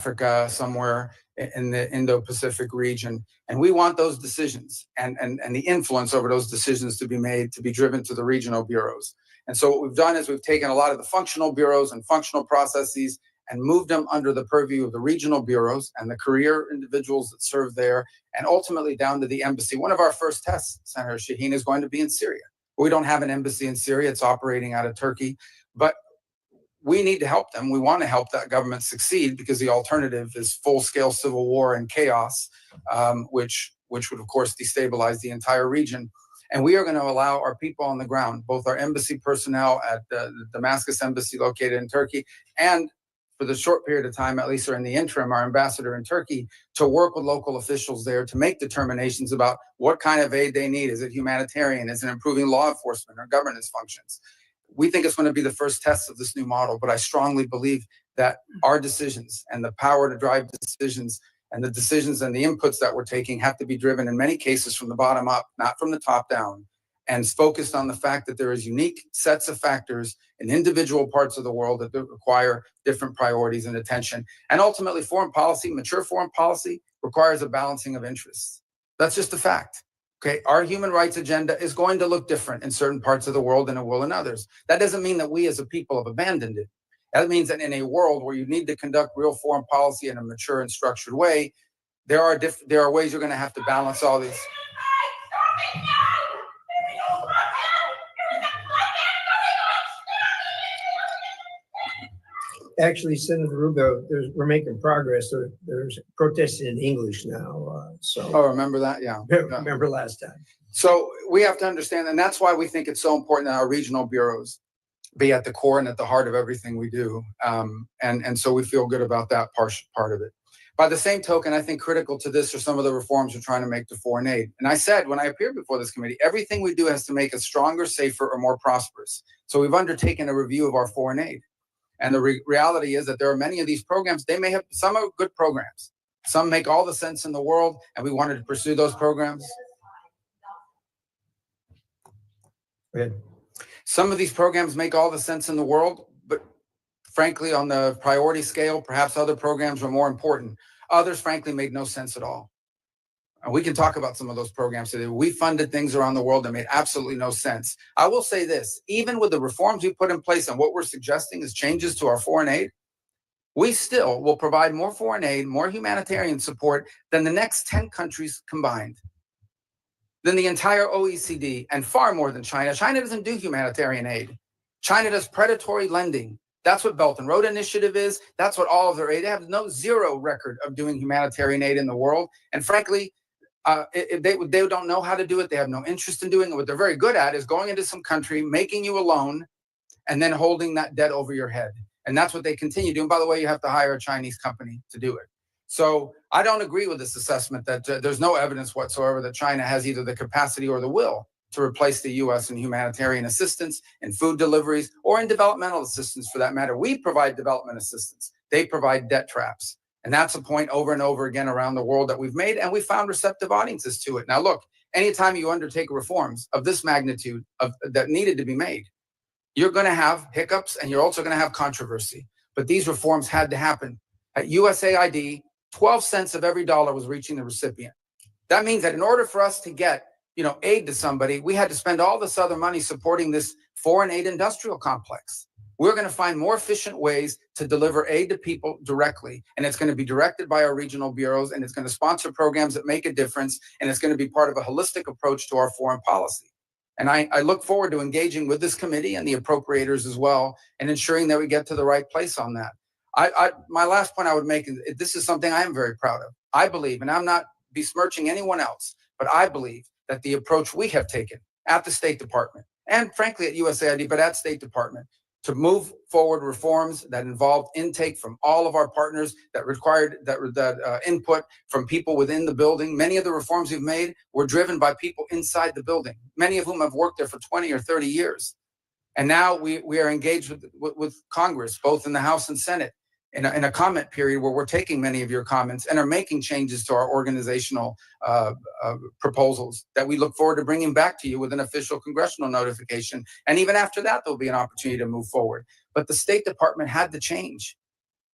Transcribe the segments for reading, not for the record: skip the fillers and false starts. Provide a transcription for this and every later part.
Africa, somewhere in the Indo-Pacific region. And we want those decisions and the influence over those decisions to be made, to be driven to the regional bureaus. And so what we've done is we've taken a lot of the functional bureaus and functional processes and moved them under the purview of the regional bureaus and the career individuals that serve there, and ultimately down to the embassy. One of our first tests, Senator Shaheen, is going to be in Syria. We don't have an embassy in Syria. It's operating out of Turkey. But we need to help them. We want to help that government succeed, because the alternative is full-scale civil war and chaos, which would, of course, destabilize the entire region. And we are going to allow our people on the ground, both our embassy personnel at the Damascus embassy located in Turkey, and for the short period of time, at least, or in the interim, our ambassador in Turkey, to work with local officials there to make determinations about what kind of aid they need. Is it humanitarian? Is it improving law enforcement or governance functions? We think it's going to be the first test of this new model, but I strongly believe that our decisions and the power to drive decisions and the decisions and the inputs that we're taking have to be driven in many cases from the bottom up, not from the top down, and focused on the fact that there is unique sets of factors in individual parts of the world that require different priorities and attention. And ultimately, foreign policy, mature foreign policy, requires a balancing of interests. That's just a fact. Okay, our human rights agenda is going to look different in certain parts of the world than it will in others. That doesn't mean that we as a people have abandoned it. That means that in a world where you need to conduct real foreign policy in a mature and structured way, there are ways you're going to have to balance all these. Actually, Senator Rubio, we're making progress. There's protesting in English now. Oh, remember that? Yeah. Remember last time. So we have to understand, and that's why we think it's so important that our regional bureaus be at the core and at the heart of everything we do. And so we feel good about that part of it. By the same token, I think critical to this are some of the reforms we're trying to make to foreign aid. And I said, when I appeared before this committee, everything we do has to make us stronger, safer, or more prosperous. So we've undertaken a review of our foreign aid. And the reality is that there are many of these programs, some are good programs. Some make all the sense in the world, and we wanted to pursue those programs. Good. Some of these programs make all the sense in the world, but frankly, on the priority scale, perhaps other programs were more important. Others, frankly, made no sense at all. And we can talk about some of those programs today. We funded things around the world that made absolutely no sense. I will say this, even with the reforms we put in place and what we're suggesting is changes to our foreign aid, we still will provide more foreign aid, more humanitarian support than the next 10 countries combined, than the entire OECD, and far more than China. China doesn't do humanitarian aid. China does predatory lending. That's what Belt and Road Initiative is. That's what all of their aid. They have zero record of doing humanitarian aid in the world. And frankly, they don't know how to do it. They have no interest in doing it. What they're very good at is going into some country, making you a loan, and then holding that debt over your head. And that's what they continue doing. By the way, you have to hire a Chinese company to do it. So I don't agree with this assessment that there's no evidence whatsoever that China has either the capacity or the will to replace the U.S. in humanitarian assistance, in food deliveries, or in developmental assistance for that matter. We provide development assistance. They provide debt traps. And that's a point over and over again around the world that we've made, and we found receptive audiences to it. Now, look, anytime you undertake reforms of this magnitude that needed to be made, you're going to have hiccups and you're also going to have controversy. But these reforms had to happen. At USAID, 12 cents of every dollar was reaching the recipient. That means that in order for us to get aid to somebody, we had to spend all this other money supporting this foreign aid industrial complex. We're going to find more efficient ways to deliver aid to people directly. And it's going to be directed by our regional bureaus, and it's going to sponsor programs that make a difference. And it's going to be part of a holistic approach to our foreign policy. And I look forward to engaging with this committee and the appropriators as well, and ensuring that we get to the right place on that. My last point I would make is this is something I am very proud of. I believe, and I'm not besmirching anyone else, but I believe that the approach we have taken at the State Department, and frankly at USAID, but at State Department, to move forward reforms that involved intake from all of our partners, that required that input from people within the building. Many of the reforms we've made were driven by people inside the building, many of whom have worked there for 20 or 30 years. And now we are engaged with Congress, both in the House and Senate, in a comment period where we're taking many of your comments and are making changes to our organizational proposals that we look forward to bringing back to you with an official congressional notification. And even after that, there'll be an opportunity to move forward. But the State Department had to change.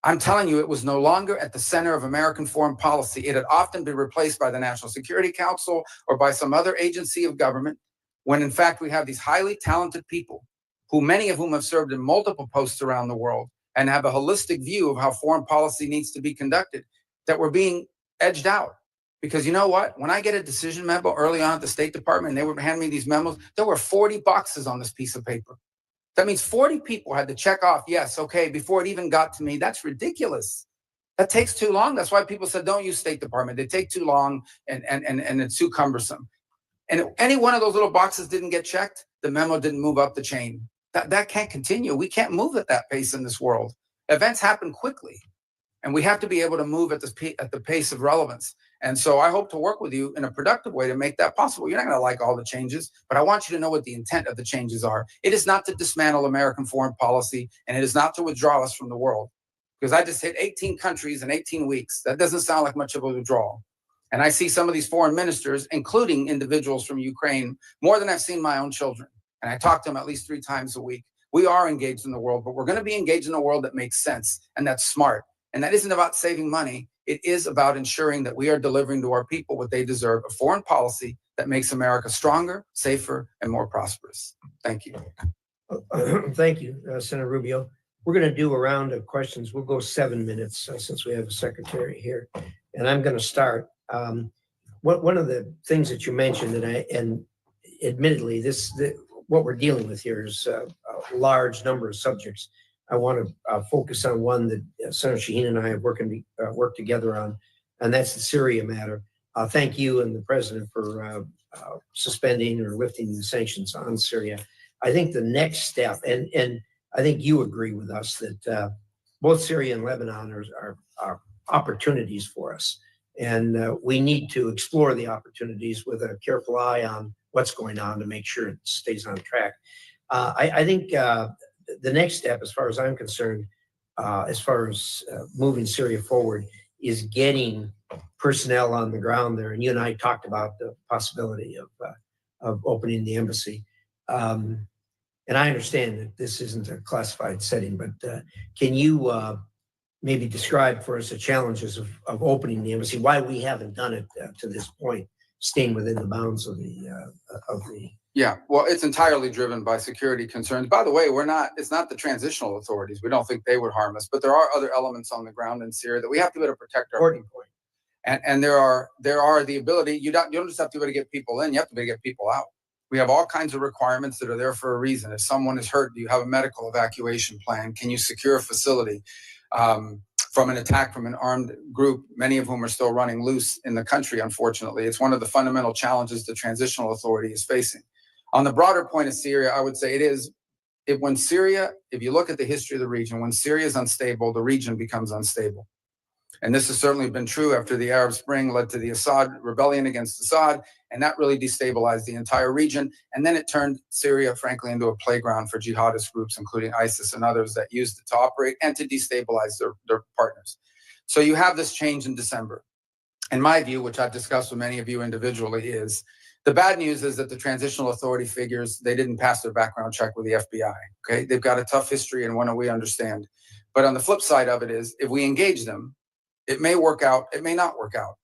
I'm telling you, it was no longer at the center of American foreign policy. It had often been replaced by the National Security Council or by some other agency of government, when in fact we have these highly talented people, who many of whom have served in multiple posts around the world and have a holistic view of how foreign policy needs to be conducted, that were being edged out. Because you know what? When I get a decision memo early on at the State Department and they would hand me these memos, there were 40 boxes on this piece of paper. That means 40 people had to check off, yes, okay, before it even got to me. That's ridiculous. That takes too long. That's why people said, don't use State Department. They take too long and it's too cumbersome. And if any one of those little boxes didn't get checked, the memo didn't move up the chain. That can't continue. We can't move at that pace in this world. Events happen quickly, and we have to be able to move at the pace of relevance. And so I hope to work with you in a productive way to make that possible. You're not going to like all the changes, but I want you to know what the intent of the changes are. It is not to dismantle American foreign policy, and it is not to withdraw us from the world. Because I just hit 18 countries in 18 weeks. That doesn't sound like much of a withdrawal. And I see some of these foreign ministers, including individuals from Ukraine, more than I've seen my own children. And I talk to them at least 3 times a week. We are engaged in the world, but we're going to be engaged in a world that makes sense and that's smart. And that isn't about saving money. It is about ensuring that we are delivering to our people what they deserve, a foreign policy that makes America stronger, safer, and more prosperous. Thank you. Thank you, Senator Rubio. We're going to do a round of questions. We'll go 7 minutes since we have a secretary here. And I'm going to start. One of the things that you mentioned, and admittedly, what we're dealing with here is a large number of subjects. I want to focus on one that Senator Shaheen and I have worked together on, and that's the Syria matter. Thank you and the president for suspending or lifting the sanctions on Syria. I think the next step, and I think you agree with us that both Syria and Lebanon are opportunities for us. And we need to explore the opportunities with a careful eye on what's going on to make sure it stays on track. I think the next step, as far as I'm concerned, as far as moving Syria forward, is getting personnel on the ground there. And you and I talked about the possibility of opening the embassy. And I understand that this isn't a classified setting, but can you maybe describe for us the challenges of opening the embassy, why we haven't done it to this point, staying within the bounds of the Yeah, well, it's entirely driven by security concerns. By the way, it's not the transitional authorities. We don't think they would harm us, but there are other elements on the ground in Syria that we have to be able to protect our people. And there are the ability, you don't just have to be able to get people in, you have to be able to get people out. We have all kinds of requirements that are there for a reason. If someone is hurt, do you have a medical evacuation plan? Can you secure a facility from an attack from an armed group, many of whom are still running loose in the country, unfortunately? It's one of the fundamental challenges the transitional authority is facing. On the broader point of Syria, I would say when Syria, if you look at the history of the region, when Syria is unstable, the region becomes unstable. And this has certainly been true after the Arab Spring led to the Assad rebellion against Assad, and that really destabilized the entire region. And then it turned Syria, frankly, into a playground for jihadist groups, including ISIS and others that used it to operate and to destabilize their partners. So you have this change in December. In my view, which I've discussed with many of you individually, is the bad news is that the transitional authority figures, they didn't pass their background check with the FBI. Okay, they've got a tough history and one that we understand. But on the flip side of it is, if we engage them, it may work out, it may not work out.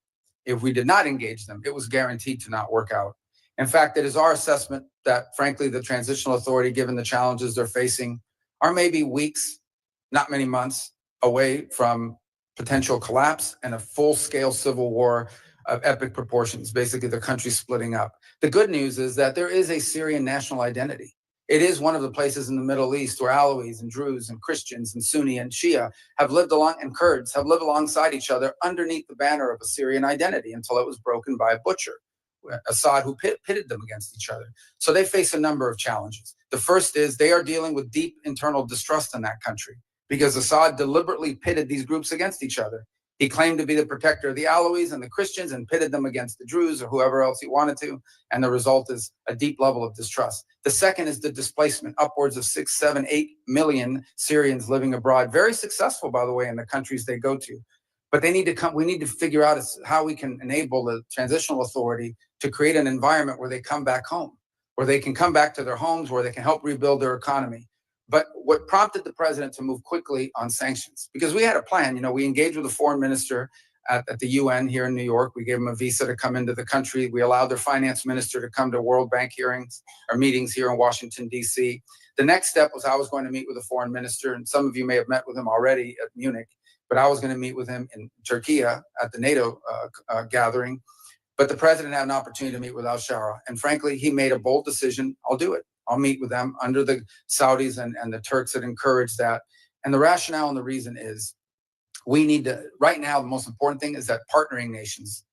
If we did not engage them, it was guaranteed to not work out. In fact, it is our assessment that, frankly, the transitional authority, given the challenges they're facing, are maybe weeks, not many months, away from potential collapse and a full-scale civil war of epic proportions, basically the country splitting up. The good news is that there is a Syrian national identity. It is one of the places in the Middle East where Alawis and Druze and Christians and Sunni and Shia and Kurds have lived alongside each other underneath the banner of a Syrian identity until it was broken by a butcher, Assad, who pitted them against each other. So they face a number of challenges. The first is they are dealing with deep internal distrust in that country because Assad deliberately pitted these groups against each other. He claimed to be the protector of the Alawis and the Christians and pitted them against the Druze or whoever else he wanted to. And the result is a deep level of distrust. The second is the displacement, upwards of 6, 7, 8 million Syrians living abroad. Very successful, by the way, in the countries they go to. But we need to figure out how we can enable the transitional authority to create an environment where they come back home, where they can come back to their homes, where they can help rebuild their economy. But what prompted the president to move quickly on sanctions? Because we had a plan. We engaged with the foreign minister at the UN here in New York. We gave them a visa to come into the country. We allowed their finance minister to come to World Bank hearings or meetings here in Washington, D.C. The next step was I was going to meet with the foreign minister, and some of you may have met with him already at Munich, but I was going to meet with him in Turkey at the NATO gathering. But the president had an opportunity to meet with al-Shara. And frankly, he made a bold decision. I'll do it. I'll meet with them under the Saudis and the Turks that encourage that. And the rationale and the reason is we need to, right now, the most important thing is that partnering nations,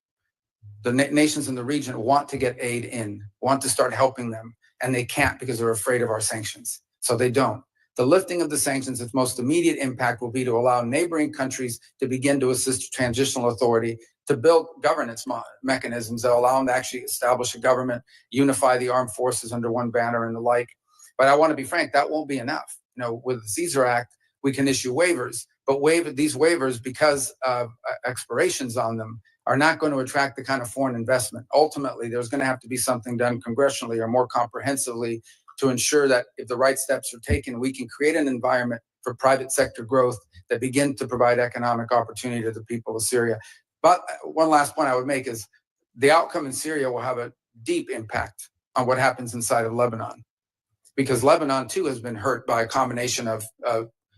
the nations in the region want to get aid in, want to start helping them. And they can't because they're afraid of our sanctions. So they don't. The lifting of the sanctions, its most immediate impact will be to allow neighboring countries to begin to assist transitional authority to build governance mechanisms that allow them to actually establish a government, unify the armed forces under one banner and the like. But I want to be frank, that won't be enough. With the Caesar Act, we can issue waivers, but these waivers, because of expirations on them, are not going to attract the kind of foreign investment. Ultimately, there's going to have to be something done congressionally or more comprehensively to ensure that if the right steps are taken, we can create an environment for private sector growth that begin to provide economic opportunity to the people of Syria. But one last point I would make is the outcome in Syria will have a deep impact on what happens inside of Lebanon, because Lebanon too has been hurt by a combination of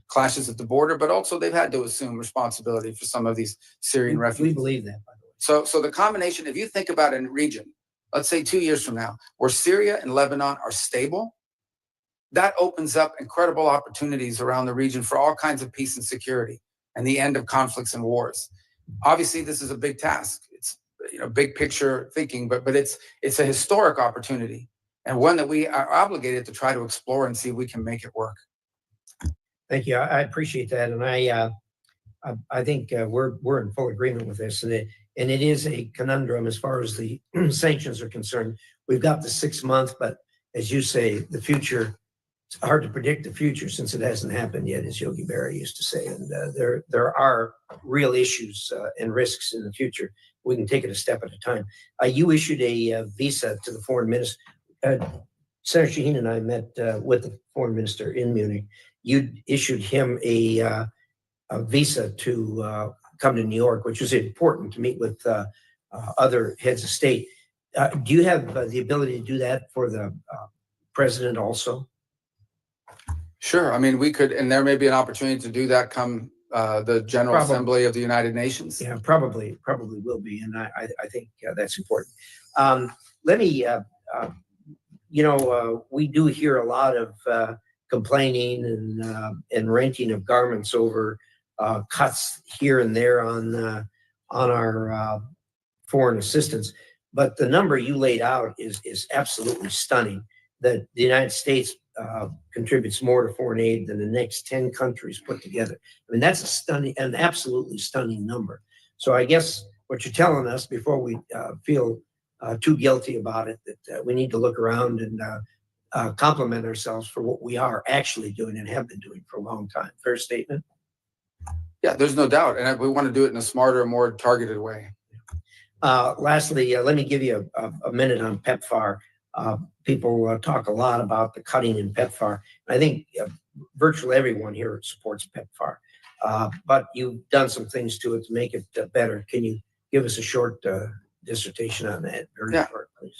clashes at the border, but also they've had to assume responsibility for some of these Syrian refugees. We believe that, by the way. So the combination, if you think about a region, let's say 2 years from now, where Syria and Lebanon are stable, that opens up incredible opportunities around the region for all kinds of peace and security and the end of conflicts and wars. Obviously, this is a big task. It's big picture thinking, but it's a historic opportunity and one that we are obligated to try to explore and see if we can make it work. Thank you. I appreciate that, and I think we're in full agreement with this, and it is a conundrum as far as the sanctions are concerned. We've got the 6 month, but as you say, the future. It's hard to predict the future since it hasn't happened yet, as Yogi Berra used to say. And there are real issues and risks in the future. We can take it a step at a time. You issued a visa to the foreign minister. Senator Shaheen and I met with the foreign minister in Munich. You issued him a visa to come to New York, which was important to meet with other heads of state. Do you have the ability to do that for the president also? Sure. I mean, we could, and there may be an opportunity to do that come the General Assembly of the United Nations. Yeah, probably will be, and I think that's important. Let me, we do hear a lot of complaining and renting of garments over cuts here and there on our foreign assistance, but the number you laid out is absolutely stunning. That the United States contributes more to foreign aid than the next 10 countries put together. I mean, that's an absolutely stunning number. So I guess what you're telling us before we feel too guilty about it, that we need to look around and compliment ourselves for what we are actually doing and have been doing for a long time. Fair statement? Yeah, there's no doubt. And we want to do it in a smarter, more targeted way. Lastly, let me give you a minute on PEPFAR. People talk a lot about the cutting in PEPFAR. I think virtually everyone here supports PEPFAR, but you've done some things to it to make it better. Can you give us a short dissertation on that? Yeah,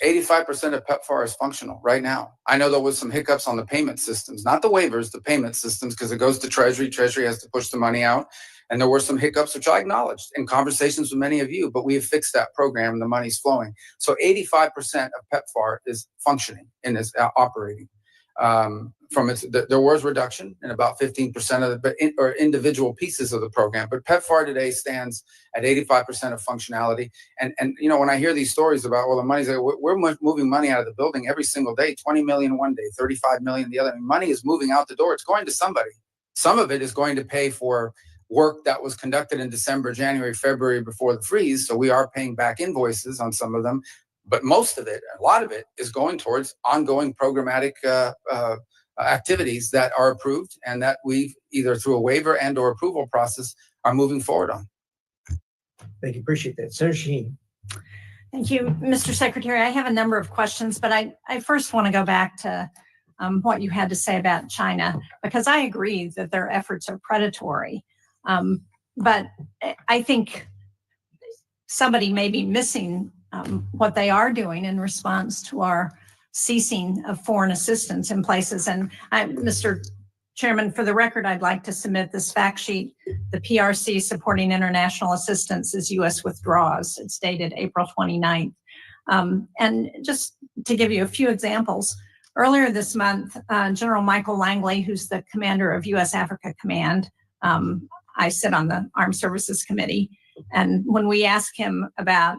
85% of PEPFAR is functional right now. I know there was some hiccups on the payment systems, not the waivers, the payment systems, because it goes to Treasury. Treasury has to push the money out. And there were some hiccups, which I acknowledged in conversations with many of you, but we have fixed that program and the money's flowing. So 85% of PEPFAR is functioning and is operating. There was reduction in about 15% of the individual pieces of the program, but PEPFAR today stands at 85% of functionality. And when I hear these stories about, well, the money's there, we're moving money out of the building every single day, 20 million one day, 35 million the other. I mean, money is moving out the door. It's going to somebody. Some of it is going to pay for work that was conducted in December, January, February before the freeze. So we are paying back invoices on some of them, but most of it, a lot of it is going towards ongoing programmatic activities that are approved and that we've either through a waiver and or approval process are moving forward on. Thank you. Appreciate that. Senator Shaheen. Thank you, Mr. Secretary. I have a number of questions, but I first want to go back to what you had to say about China, because I agree that their efforts are predatory. But I think somebody may be missing what they are doing in response to our ceasing of foreign assistance in places. And Mr. Chairman, for the record, I'd like to submit this fact sheet. The PRC supporting international assistance is U.S. withdraws. It's dated April 29th. And just to give you a few examples, earlier this month, General Michael Langley, who's the commander of U.S. Africa Command, I sit on the Armed Services Committee, and when we asked him about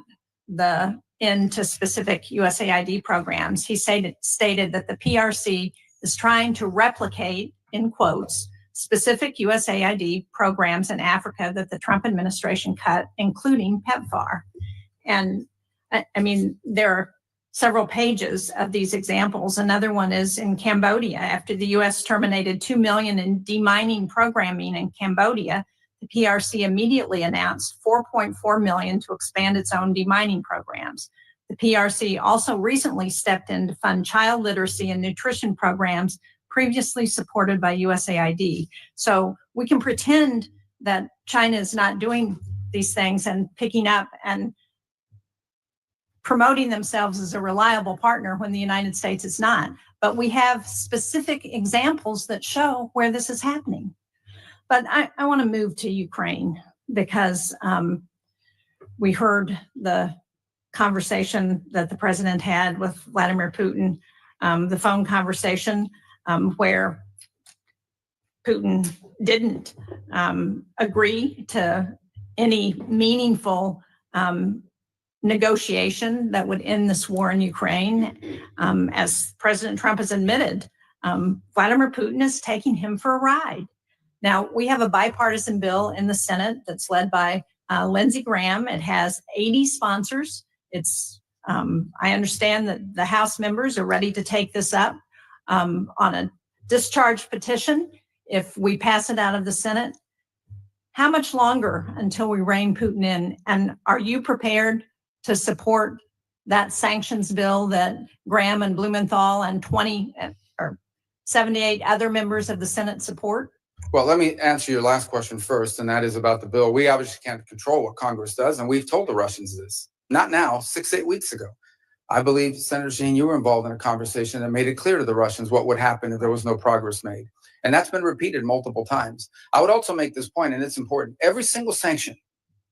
the end to specific USAID programs, he stated that the PRC is trying to replicate, in quotes, specific USAID programs in Africa that the Trump administration cut, including PEPFAR. And I mean, there are several pages of these examples. Another one is in Cambodia. After the US terminated $2 million in demining programming in Cambodia, the PRC immediately announced $4.4 million to expand its own demining programs. The PRC also recently stepped in to fund child literacy and nutrition programs previously supported by USAID. So we can pretend that China is not doing these things and picking up and promoting themselves as a reliable partner when the United States is not. But we have specific examples that show where this is happening. But I want to move to Ukraine because we heard the conversation that the president had with Vladimir Putin, the phone conversation where Putin didn't agree to any meaningful negotiation that would end this war in Ukraine. As President Trump has admitted, Vladimir Putin is taking him for a ride. Now, we have a bipartisan bill in the Senate that's led by Lindsey Graham. It has 80 sponsors. It's, I understand that the House members are ready to take this up on a discharge petition if we pass it out of the Senate. How much longer until we rein Putin in? And are you prepared to support that sanctions bill that Graham and Blumenthal and 20 or 78 other members of the Senate support? Well, let me answer your last question first, and that is about the bill. We obviously can't control what Congress does, and we've told the Russians this. Not now, 6-8 weeks ago. I believe, Senator Sheen, you were involved in a conversation that made it clear to the Russians what would happen if there was no progress made. And that's been repeated multiple times. I would also make this point, and it's important. Every single sanction,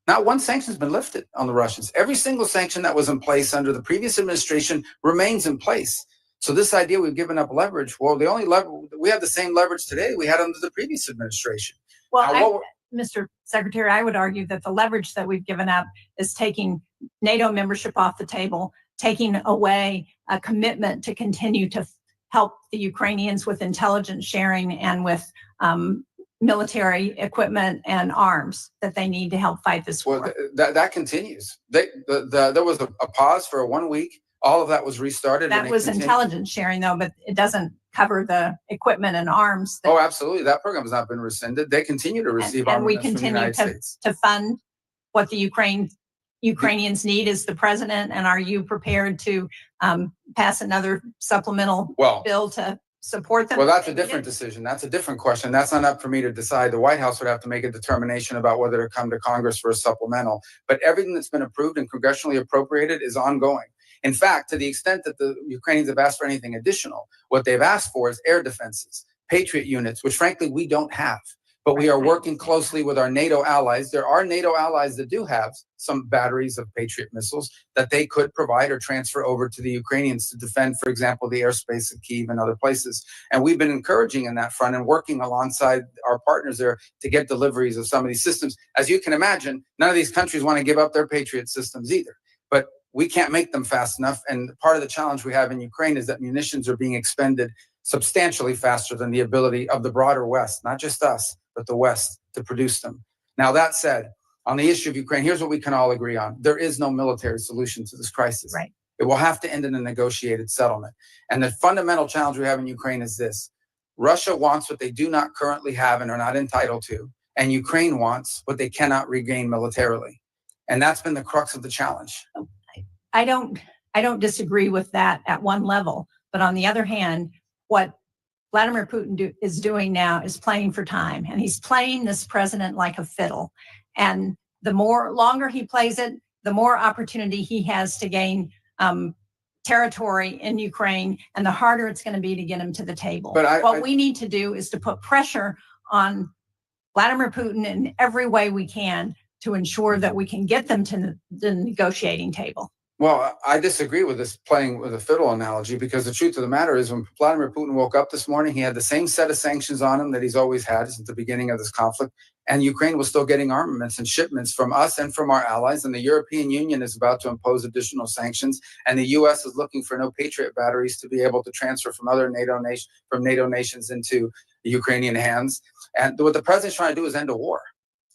not one sanction has been lifted on the Russians. Every single sanction that was in place under the previous administration remains in place. So this idea we've given up leverage, well, the only leverage, we have the same leverage today we had under the previous administration. Well, Mr. Secretary, I would argue that the leverage that we've given up is taking NATO membership off the table, taking away a commitment to continue to help the Ukrainians with intelligence sharing and with military equipment and arms that they need to help fight this war. Well, that continues. There was a pause for 1 week. All of that was restarted. That was intelligence sharing, though, but it doesn't cover the equipment and arms. Oh, absolutely. That program has not been rescinded. They continue to receive armaments from the United States. To fund what the Ukrainians need as the president. And are you prepared to pass another supplemental bill to support them? Well, that's a different decision. That's a different question. That's not up for me to decide. The White House would have to make a determination about whether to come to Congress for a supplemental. But everything that's been approved and congressionally appropriated is ongoing. In fact, to the extent that the Ukrainians have asked for anything additional, what they've asked for is air defenses, Patriot units, which frankly we don't have. But we are working closely with our NATO allies. There are NATO allies that do have some batteries of Patriot missiles that they could provide or transfer over to the Ukrainians to defend, for example, the airspace of Kyiv and other places. And we've been encouraging in that front and working alongside our partners there to get deliveries of some of these systems. As you can imagine, none of these countries want to give up their Patriot systems either. But we can't make them fast enough. And part of the challenge we have in Ukraine is that munitions are being expended substantially faster than the ability of the broader West, not just us, but the West, to produce them. Now, that said, on the issue of Ukraine, here's what we can all agree on. There is no military solution to this crisis. Right. It will have to end in a negotiated settlement. And the fundamental challenge we have in Ukraine is this. Russia wants what they do not currently have and are not entitled to. And Ukraine wants what they cannot regain militarily. And that's been the crux of the challenge. I don't disagree with that at one level, but on the other hand, what Vladimir Putin is doing now is playing for time, and he's playing this president like a fiddle. And the longer he plays it, the more opportunity he has to gain territory in Ukraine, and the harder it's going to be to get him to the table. But what we need to do is to put pressure on Vladimir Putin in every way we can to ensure that we can get them to the negotiating table. Well, I disagree with this playing with a fiddle analogy, because the truth of the matter is when Vladimir Putin woke up this morning, he had the same set of sanctions on him that he's always had since the beginning of this conflict. And Ukraine was still getting armaments and shipments from us and from our allies. And the European Union is about to impose additional sanctions. And the U.S. is looking for no Patriot batteries to be able to transfer from other NATO nations into the Ukrainian hands. And what the president's trying to do is end a war.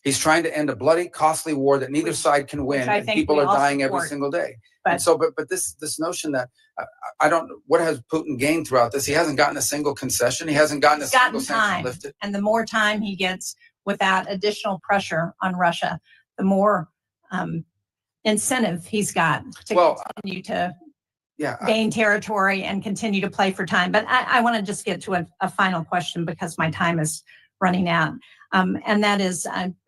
He's trying to end a bloody, costly war that neither side can win, and people are dying every single day. But this notion that what has Putin gained throughout this? He hasn't gotten a single concession. He hasn't gotten a single sanction lifted. And the more time he gets without additional pressure on Russia, the more incentive he's got to continue to gain territory and continue to play for time. But I want to just get to a final question because my time is running out. And that is,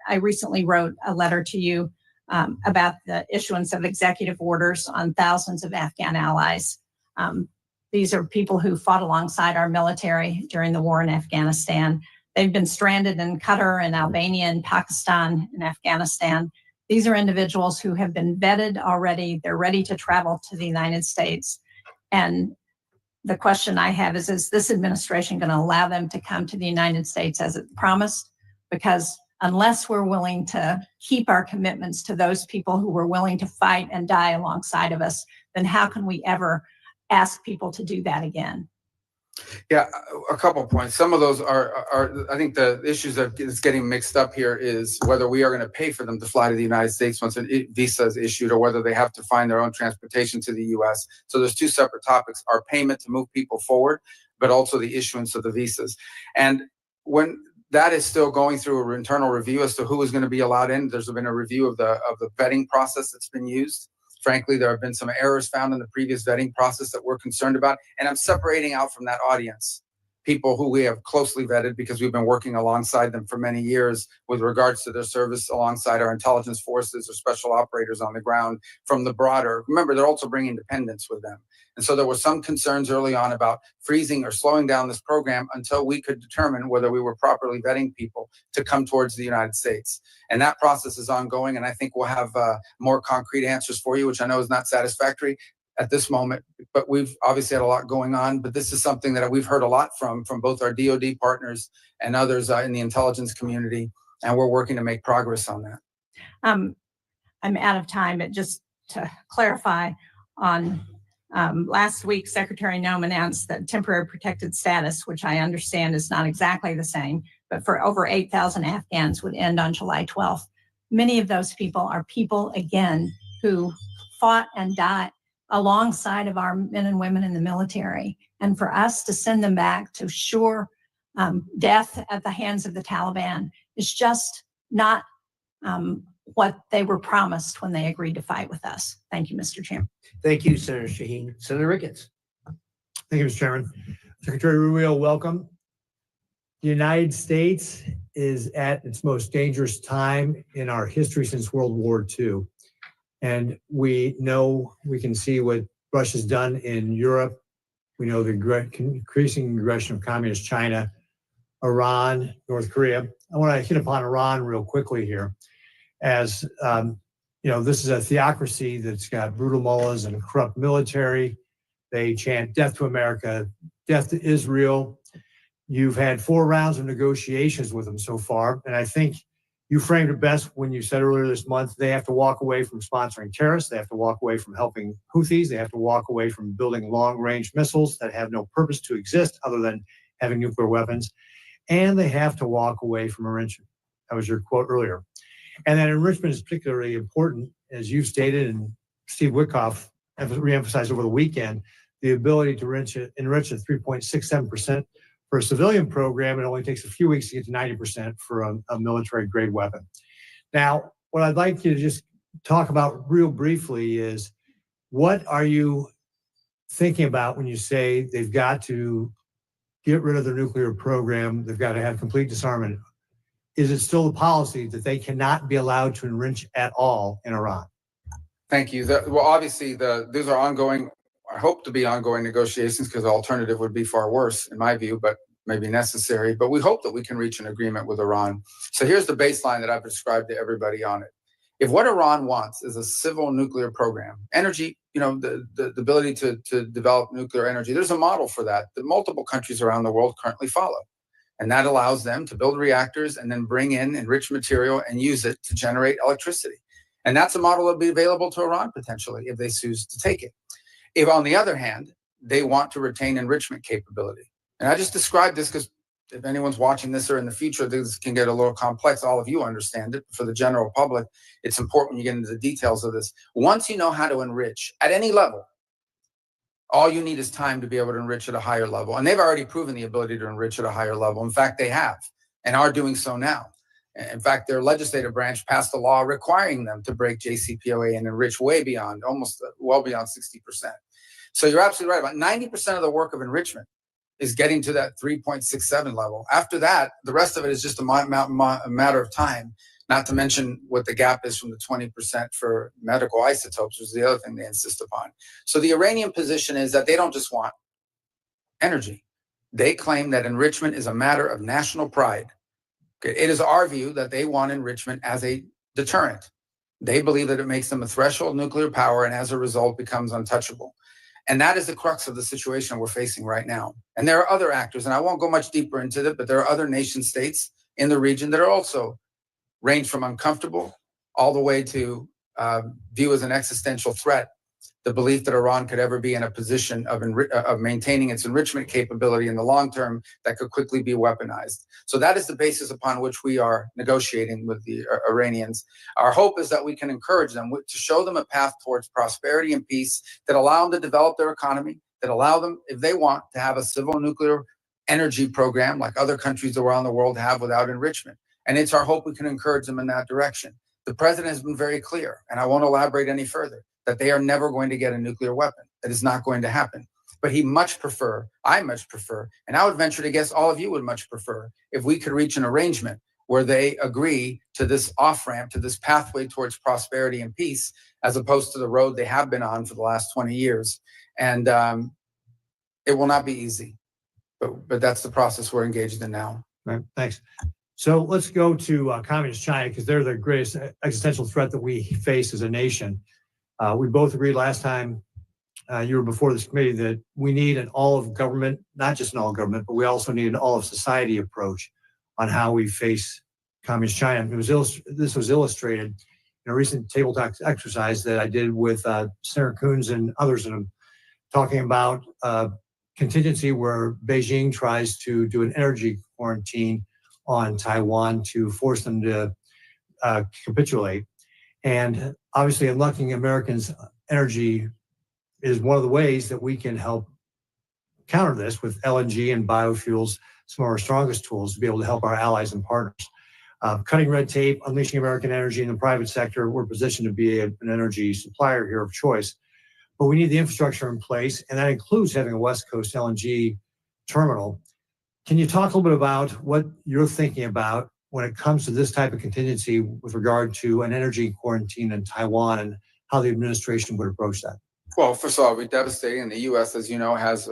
I recently wrote a letter to you about the issuance of executive orders on thousands of Afghan allies. These are people who fought alongside our military during the war in Afghanistan. They've been stranded in Qatar and Albania and Pakistan and Afghanistan. These are individuals who have been vetted already. They're ready to travel to the United States. And the question I have is this administration going to allow them to come to the United States as it promised? Because unless we're willing to keep our commitments to those people who were willing to fight and die alongside of us, then how can we ever ask people to do that again? Yeah, a couple of points. Some of those are I think the issues that is getting mixed up here is whether we are going to pay for them to fly to the United States once a visa is issued, or whether they have to find their own transportation to the U.S. So there's two separate topics: our payment to move people forward, but also the issuance of the visas. And when that is still going through an internal review as to who is going to be allowed in, there's been a review of the vetting process that's been used. Frankly, there have been some errors found in the previous vetting process that we're concerned about. And I'm separating out from that audience people who we have closely vetted because we've been working alongside them for many years with regards to their service alongside our intelligence forces or special operators on the ground from the broader. Remember, they're also bringing dependents with them. And so there were some concerns early on about freezing or slowing down this program until we could determine whether we were properly vetting people to come towards the United States. And that process is ongoing. And I think we'll have more concrete answers for you, which I know is not satisfactory at this moment, but we've obviously had a lot going on. But this is something that we've heard a lot from both our DoD partners and others in the intelligence community. And we're working to make progress on that. I'm out of time, but just to clarify on last week, Secretary Noem announced that temporary protected status, which I understand is not exactly the same, but for over 8,000 Afghans would end on July 12th. Many of those people are people, again, who fought and died alongside of our men and women in the military. And for us to send them back to sure death at the hands of the Taliban is just not what they were promised when they agreed to fight with us. Thank you, Mr. Chairman. Thank you, Senator Shaheen. Senator Ricketts. Thank you, Mr. Chairman. Secretary Rubio, welcome. The United States is at its most dangerous time in our history since World War II. And we know, we can see what Russia's done in Europe. We know the increasing aggression of communist China, Iran, North Korea. I want to hit upon Iran real quickly here. As this is a theocracy that's got brutal mullahs and a corrupt military. They chant death to America, death to Israel. You've had 4 rounds of negotiations with them so far. And I think you framed it best when you said earlier this month, they have to walk away from sponsoring terrorists. They have to walk away from helping Houthis. They have to walk away from building long-range missiles that have no purpose to exist other than having nuclear weapons. And they have to walk away from enrichment. That was your quote earlier. And that enrichment is particularly important, as you've stated, and Steve Witkoff reemphasized over the weekend, the ability to enrich at 3.67% for a civilian program. It only takes a few weeks to get to 90% for a military-grade weapon. Now, what I'd like you to just talk about real briefly is, what are you thinking about when you say they've got to get rid of their nuclear program. They've got to have complete disarmament. Is it still the policy that they cannot be allowed to enrich at all in Iran? Thank you. Well, obviously, these are ongoing, I hope to be ongoing negotiations, because the alternative would be far worse, in my view, but maybe necessary. But we hope that we can reach an agreement with Iran. So here's the baseline that I've described to everybody on it. If what Iran wants is a civil nuclear program, energy, the ability to develop nuclear energy, there's a model for that multiple countries around the world currently follow. And that allows them to build reactors and then bring in enriched material and use it to generate electricity. And that's a model that will be available to Iran potentially if they choose to take it. If, on the other hand, they want to retain enrichment capability. And I just described this because if anyone's watching this or in the future, this can get a little complex. All of you understand it. For the general public, it's important when you get into the details of this. Once you know how to enrich at any level, all you need is time to be able to enrich at a higher level. And they've already proven the ability to enrich at a higher level. In fact, they have and are doing so now. In fact, their legislative branch passed a law requiring them to break JCPOA and enrich way beyond, well beyond 60%. So you're absolutely right. About 90% of the work of enrichment is getting to that 3.67 level. After that, the rest of it is just a matter of time, not to mention what the gap is from the 20% for medical isotopes, which is the other thing they insist upon. So the Iranian position is that they don't just want energy. They claim that enrichment is a matter of national pride. It is our view that they want enrichment as a deterrent. They believe that it makes them a threshold nuclear power and as a result becomes untouchable. And that is the crux of the situation we're facing right now. And there are other actors, and I won't go much deeper into it, but there are other nation states in the region that are also range from uncomfortable all the way to view as an existential threat the belief that Iran could ever be in a position of maintaining its enrichment capability in the long term that could quickly be weaponized. So that is the basis upon which we are negotiating with the Iranians. Our hope is that we can encourage them to show them a path towards prosperity and peace that allow them to develop their economy, that allow them, if they want, to have a civil nuclear energy program like other countries around the world have without enrichment. And it's our hope we can encourage them in that direction. The president has been very clear, and I won't elaborate any further, that they are never going to get a nuclear weapon. That is not going to happen. But I much prefer, and I would venture to guess all of you would much prefer, if we could reach an arrangement where they agree to this off-ramp, to this pathway towards prosperity and peace, as opposed to the road they have been on for the last 20 years. And it will not be easy, but that's the process we're engaged in now. Right, thanks. So let's go to communist China, because they're the greatest existential threat that we face as a nation. We both agreed last time you were before this committee that we need an all of government, not just an all of government, but we also need an all of society approach on how we face communist China. This was illustrated in a recent table talk exercise that I did with Senator Coons and others, and I'm talking about contingency where Beijing tries to do an energy quarantine on Taiwan to force them to capitulate. And obviously, unlocking Americans' energy is one of the ways that we can help counter this with LNG and biofuels, some of our strongest tools to be able to help our allies and partners. Cutting red tape, unleashing American energy in the private sector, we're positioned to be an energy supplier here of choice. But we need the infrastructure in place, and that includes having a West Coast LNG terminal. Can you talk a little bit about what you're thinking about when it comes to this type of contingency with regard to an energy quarantine in Taiwan and how the administration would approach that? Well, first of all, it would be devastating. And the U.S., as you know, has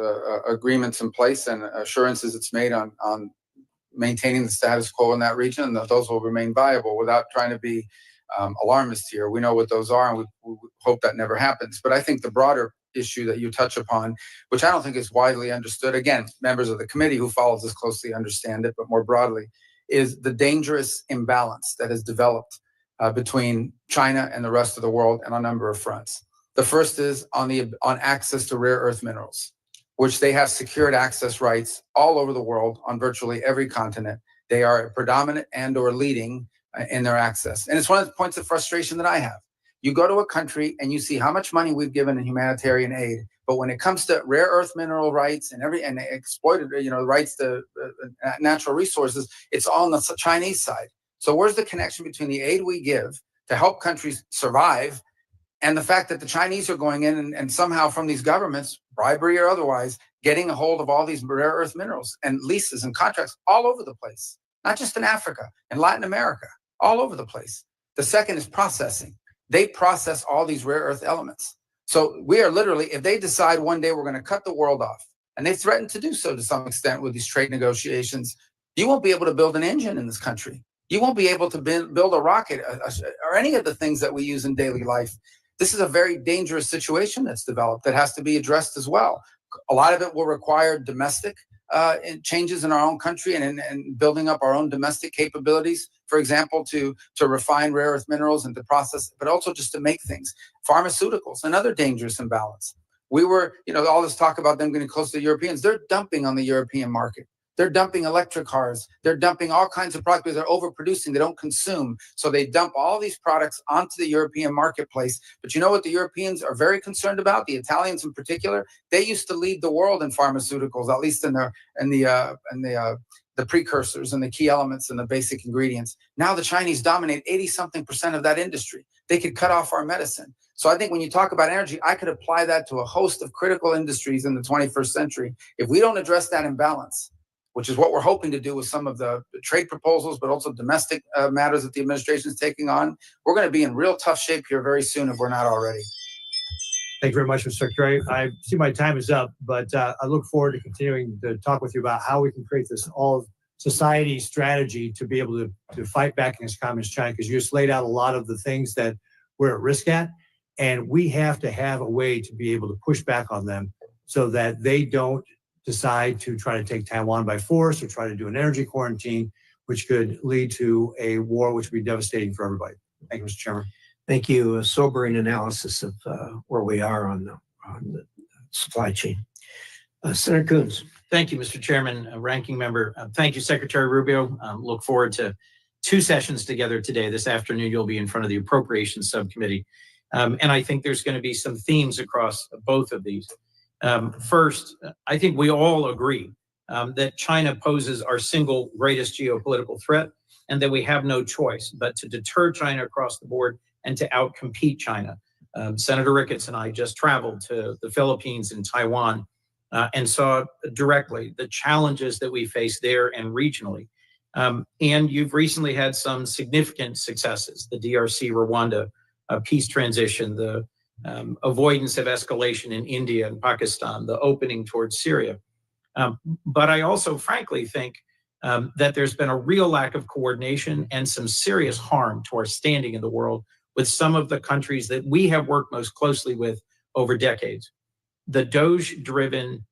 agreements in place and assurances it's made on maintaining the status quo in that region, and that those will remain viable without trying to be alarmist here. We know what those are, and we hope that never happens. But I think the broader issue that you touch upon, which I don't think is widely understood, again, members of the committee who follows this closely understand it, but more broadly, is the dangerous imbalance that has developed between China and the rest of the world on a number of fronts. The first is on access to rare earth minerals, which they have secured access rights all over the world on virtually every continent. They are predominant and or leading in their access. And it's one of the points of frustration that I have. You go to a country and you see how much money we've given in humanitarian aid, but when it comes to rare earth mineral rights and exploited, rights to natural resources, it's all on the Chinese side. So where's the connection between the aid we give to help countries survive And the fact that the Chinese are going in and somehow from these governments, bribery or otherwise, getting a hold of all these rare earth minerals and leases and contracts all over the place, not just in Africa, in Latin America, all over the place. The second is processing. They process all these rare earth elements. So we are literally, if they decide one day we're going to cut the world off, and they threaten to do so to some extent with these trade negotiations, you won't be able to build an engine in this country. You won't be able to build a rocket or any of the things that we use in daily life. This is a very dangerous situation that's developed that has to be addressed as well. A lot of it will require domestic changes in our own country and building up our own domestic capabilities, for example, to refine rare earth minerals and to process, but also just to make things. Pharmaceuticals, another dangerous imbalance. We were, all this talk about them getting close to the Europeans. They're dumping on the European market. They're dumping electric cars. They're dumping all kinds of products because they're overproducing. They don't consume. So they dump all these products onto the European marketplace. But you know what the Europeans are very concerned about? The Italians in particular. They used to lead the world in pharmaceuticals, at least in the precursors and the key elements and the basic ingredients. Now the Chinese dominate 80-something% of that industry. They could cut off our medicine. So I think when you talk about energy, I could apply that to a host of critical industries in the 21st century. If we don't address that imbalance, which is what we're hoping to do with some of the trade proposals, but also domestic matters that the administration is taking on, we're going to be in real tough shape here very soon if we're not already. Thank you very much, Mr. Secretary. I see my time is up, but I look forward to continuing to talk with you about how we can create this all-society strategy to be able to fight back against Communist China, because you just laid out a lot of the things that we're at risk at, and we have to have a way to be able to push back on them so that they don't decide to try to take Taiwan by force or try to do an energy quarantine, which could lead to a war which would be devastating for everybody. Thank you, Mr. Chairman. Thank you. A sobering analysis of where we are on the supply chain. Senator Coons. Thank you, Mr. Chairman, Ranking Member. Thank you, Secretary Rubio. Look forward to 2 sessions together today. This afternoon, you'll be in front of the Appropriations Subcommittee. And I think there's going to be some themes across both of these. First, I think we all agree that China poses our single greatest geopolitical threat and that we have no choice but to deter China across the board and to outcompete China. Senator Ricketts and I just traveled to the Philippines and Taiwan and saw directly the challenges that we face there and regionally. And you've recently had some significant successes, the DRC, Rwanda peace transition, the avoidance of escalation in India and Pakistan, the opening towards Syria. But I also frankly think that there's been a real lack of coordination and some serious harm to our standing in the world with some of the countries that we have worked most closely with over decades. The DOGE-driven,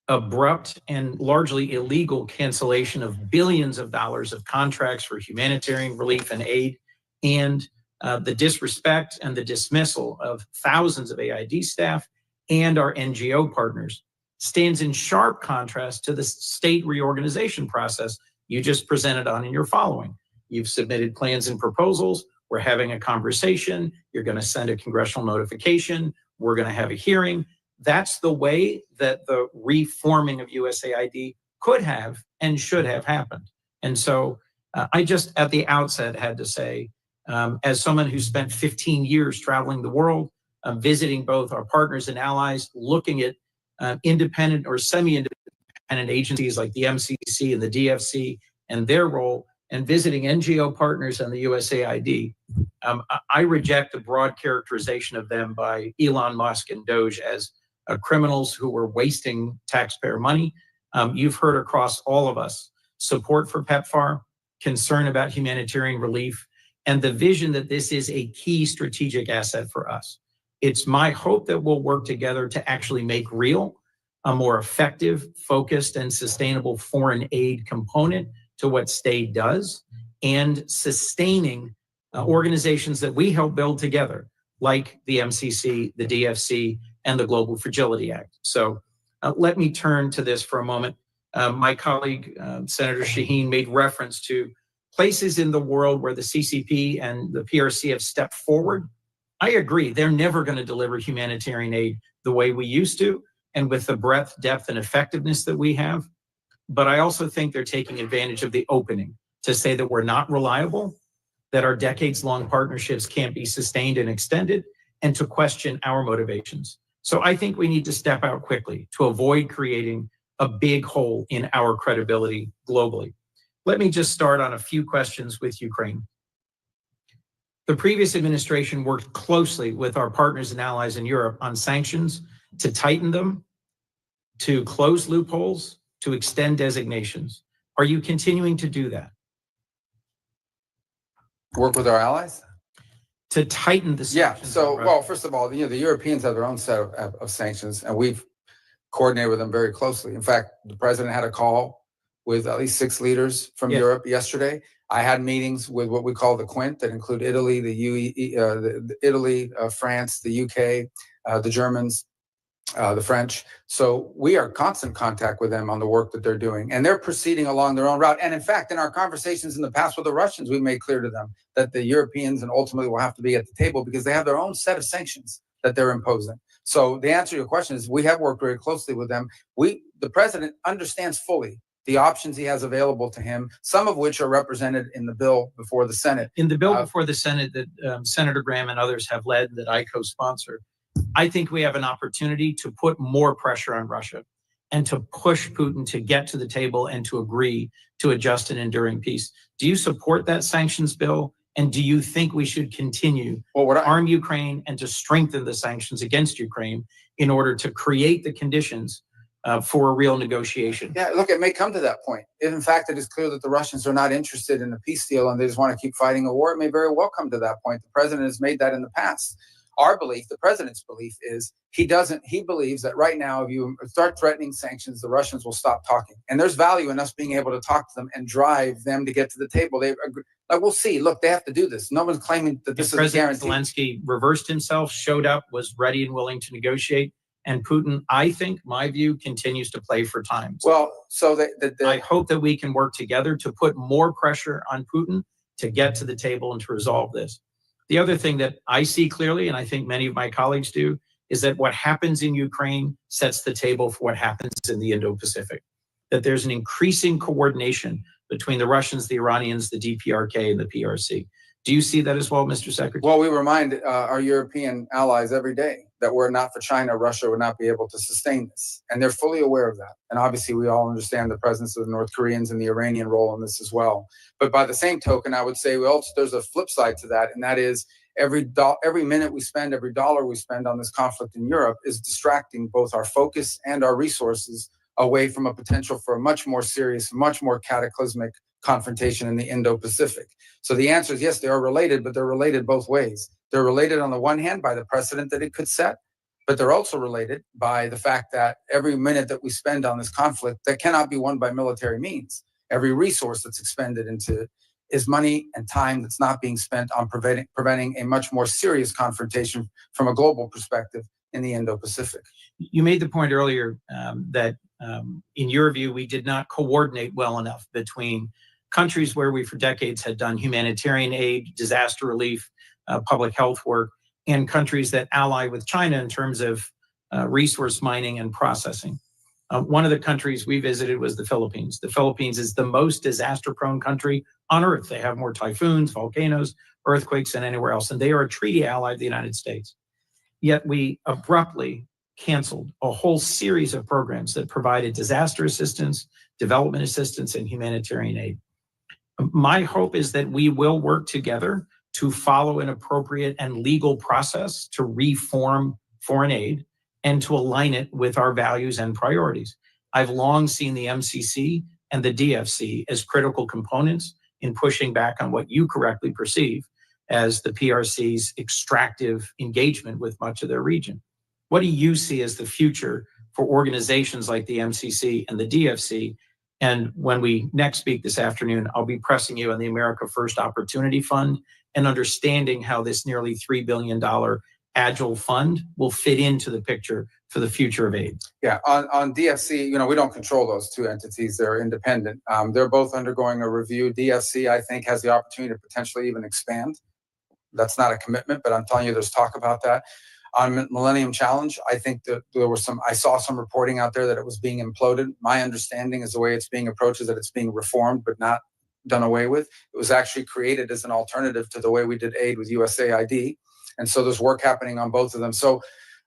abrupt, and largely illegal cancellation of billions of dollars of contracts for humanitarian relief and aid, and the disrespect and the dismissal of thousands of AID staff and our NGO partners stands in sharp contrast to the state reorganization process you just presented on in your following. You've submitted plans and proposals. We're having a conversation. You're going to send a congressional notification. We're going to have a hearing. That's the way that the reforming of USAID could have and should have happened. And so I just at the outset had to say, as someone who spent 15 years traveling the world, visiting both our partners and allies, looking at independent or semi-independent agencies like the MCC and the DFC and their role, and visiting NGO partners and the USAID, I reject the broad characterization of them by Elon Musk and Doge as criminals who were wasting taxpayer money. You've heard across all of us support for PEPFAR, concern about humanitarian relief, and the vision that this is a key strategic asset for us. It's my hope that we'll work together to actually make real a more effective, focused, and sustainable foreign aid component to what STAID does, and sustaining organizations that we help build together, like the MCC, the DFC, and the Global Fragility Act. So let me turn to this for a moment. My colleague, Senator Shaheen, made reference to places in the world where the CCP and the PRC have stepped forward. I agree, they're never going to deliver humanitarian aid the way we used to, and with the breadth, depth, and effectiveness that we have. But I also think they're taking advantage of the opening to say that we're not reliable, that our decades-long partnerships can't be sustained and extended, and to question our motivations. So I think we need to step out quickly to avoid creating a big hole in our credibility globally. Let me just start on a few questions with Ukraine. The previous administration worked closely with our partners and allies in Europe on sanctions to tighten them, to close loopholes, to extend designations. Are you continuing to do that? Work with our allies? To tighten the Yeah, sanctions? so, on Russia? well, first of all, the Europeans have their own set of sanctions, and we've coordinated with them very closely. In fact, the president had a call with at least 6 leaders from Yes. Europe yesterday. I had meetings with what we call the Quint that include Italy, France, the UK, the Germans, the French. So we are in constant contact with them on the work that they're doing, and they're proceeding along their own route. And in fact, in our conversations in the past with the Russians, we made clear to them that the Europeans and ultimately will have to be at the table because they have their own set of sanctions that they're imposing. So the answer to your question is we have worked very closely with them. The president understands fully the options he has available to him, some of which are represented in the bill before the Senate. In the bill before the Senate that Senator Graham and others have led, that I co-sponsor, I think we have an opportunity to put more pressure on Russia and to push Putin to get to the table and to agree to a just and enduring peace. Do you support that sanctions bill? And do you think we should continue to arm Ukraine and to strengthen the sanctions against Ukraine in order to create the conditions for a real negotiation? Yeah, look, it may come to that point. If in fact it is clear that the Russians are not interested in a peace deal and they just want to keep fighting a war, it may very well come to that point. The president has made that in the past. Our belief, the president's belief, is he believes that right now, if you start threatening sanctions, the Russians will stop talking. And there's value in us being able to talk to them and drive them to get to the table. We'll see. Look, they have to do this. No one's claiming that this is a President guarantee. Zelensky reversed himself, showed up, was ready and willing to negotiate. And Putin, I think, my view, continues to play for time. Well, so I hope that we can work together to put more pressure on Putin to get to the table and to resolve this. The other thing that I see clearly, and I think many of my colleagues do, is that what happens in Ukraine sets the table for what happens in the Indo-Pacific. That there's an increasing coordination between the Russians, the Iranians, the DPRK, and the PRC. Do you see that as well, Mr. Secretary? Well, we remind our European allies every day that were it not for China, Russia would not be able to sustain this. And they're fully aware of that. And obviously, we all understand the presence of the North Koreans and the Iranian role in this as well. But by the same token, I would say there's a flip side to that. And that is every minute we spend, every dollar we spend on this conflict in Europe is distracting both our focus and our resources away from a potential for a much more serious, much more cataclysmic confrontation in the Indo-Pacific. So the answer is yes, they are related, but they're related both ways. They're related on the one hand by the precedent that it could set, but they're also related by the fact that every minute that we spend on this conflict that cannot be won by military means. Every resource that's expended into is money and time that's not being spent on preventing a much more serious confrontation from a global perspective in the Indo-Pacific. You made the point earlier that in your view, we did not coordinate well enough between countries where we for decades had done humanitarian aid, disaster relief, public health work, and countries that ally with China in terms of resource mining and processing. One of the countries we visited was the Philippines. The Philippines is the most disaster-prone country on Earth. They have more typhoons, volcanoes, earthquakes than anywhere else, and they are a treaty ally of the United States. Yet we abruptly canceled a whole series of programs that provided disaster assistance, development assistance, and humanitarian aid. My hope is that we will work together to follow an appropriate and legal process to reform foreign aid and to align it with our values and priorities. I've long seen the MCC and the DFC as critical components in pushing back on what you correctly perceive as the PRC's extractive engagement with much of their region. What do you see as the future for organizations like the MCC and the DFC? And when we next speak this afternoon, I'll be pressing you on the America First Opportunity Fund and understanding how this nearly $3 billion Agile fund will fit into the picture for the future of aid. Yeah, on DFC, we don't control those two entities. They're independent. They're both undergoing a review. DFC, I think, has the opportunity to potentially even expand. That's not a commitment, but I'm telling you, there's talk about that. On Millennium Challenge, I think that I saw some reporting out there that it was being imploded. My understanding is the way it's being approached is that it's being reformed, but not done away with. It was actually created as an alternative to the way we did aid with USAID. And so there's work happening on both of them. So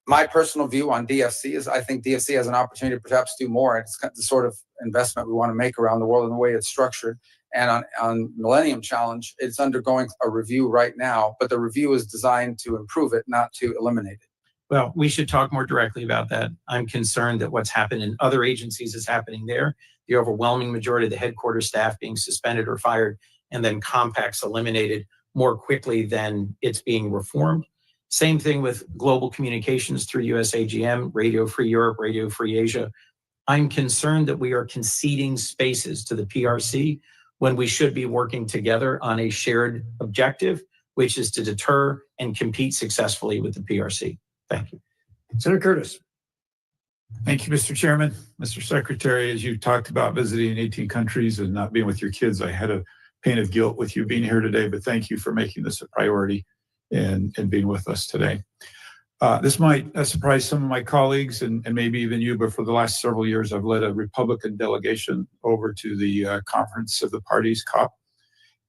my personal view on DFC is I think DFC has an opportunity to perhaps do more. It's the sort of investment we want to make around the world and the way it's structured. And on Millennium Challenge, it's undergoing a review right now, but the review is designed to improve it, not to eliminate it. Well, we should talk more directly about that. I'm concerned that what's happened in other agencies is happening there. The overwhelming majority of the headquarters staff being suspended or fired, and then compacts eliminated more quickly than it's being reformed. Same thing with global communications through USAGM, Radio Free Europe, Radio Free Asia. I'm concerned that we are conceding spaces to the PRC when we should be working together on a shared objective, which is to deter and compete successfully with the PRC. Thank you. Senator Curtis. Thank you, Mr. Chairman. Mr. Secretary, as you talked about visiting 18 countries and not being with your kids, I had a pain of guilt with you being here today, but thank you for making this a priority and being with us today. This might surprise some of my colleagues and maybe even you, but for the last several years, I've led a Republican delegation over to the Conference of the Parties, COP.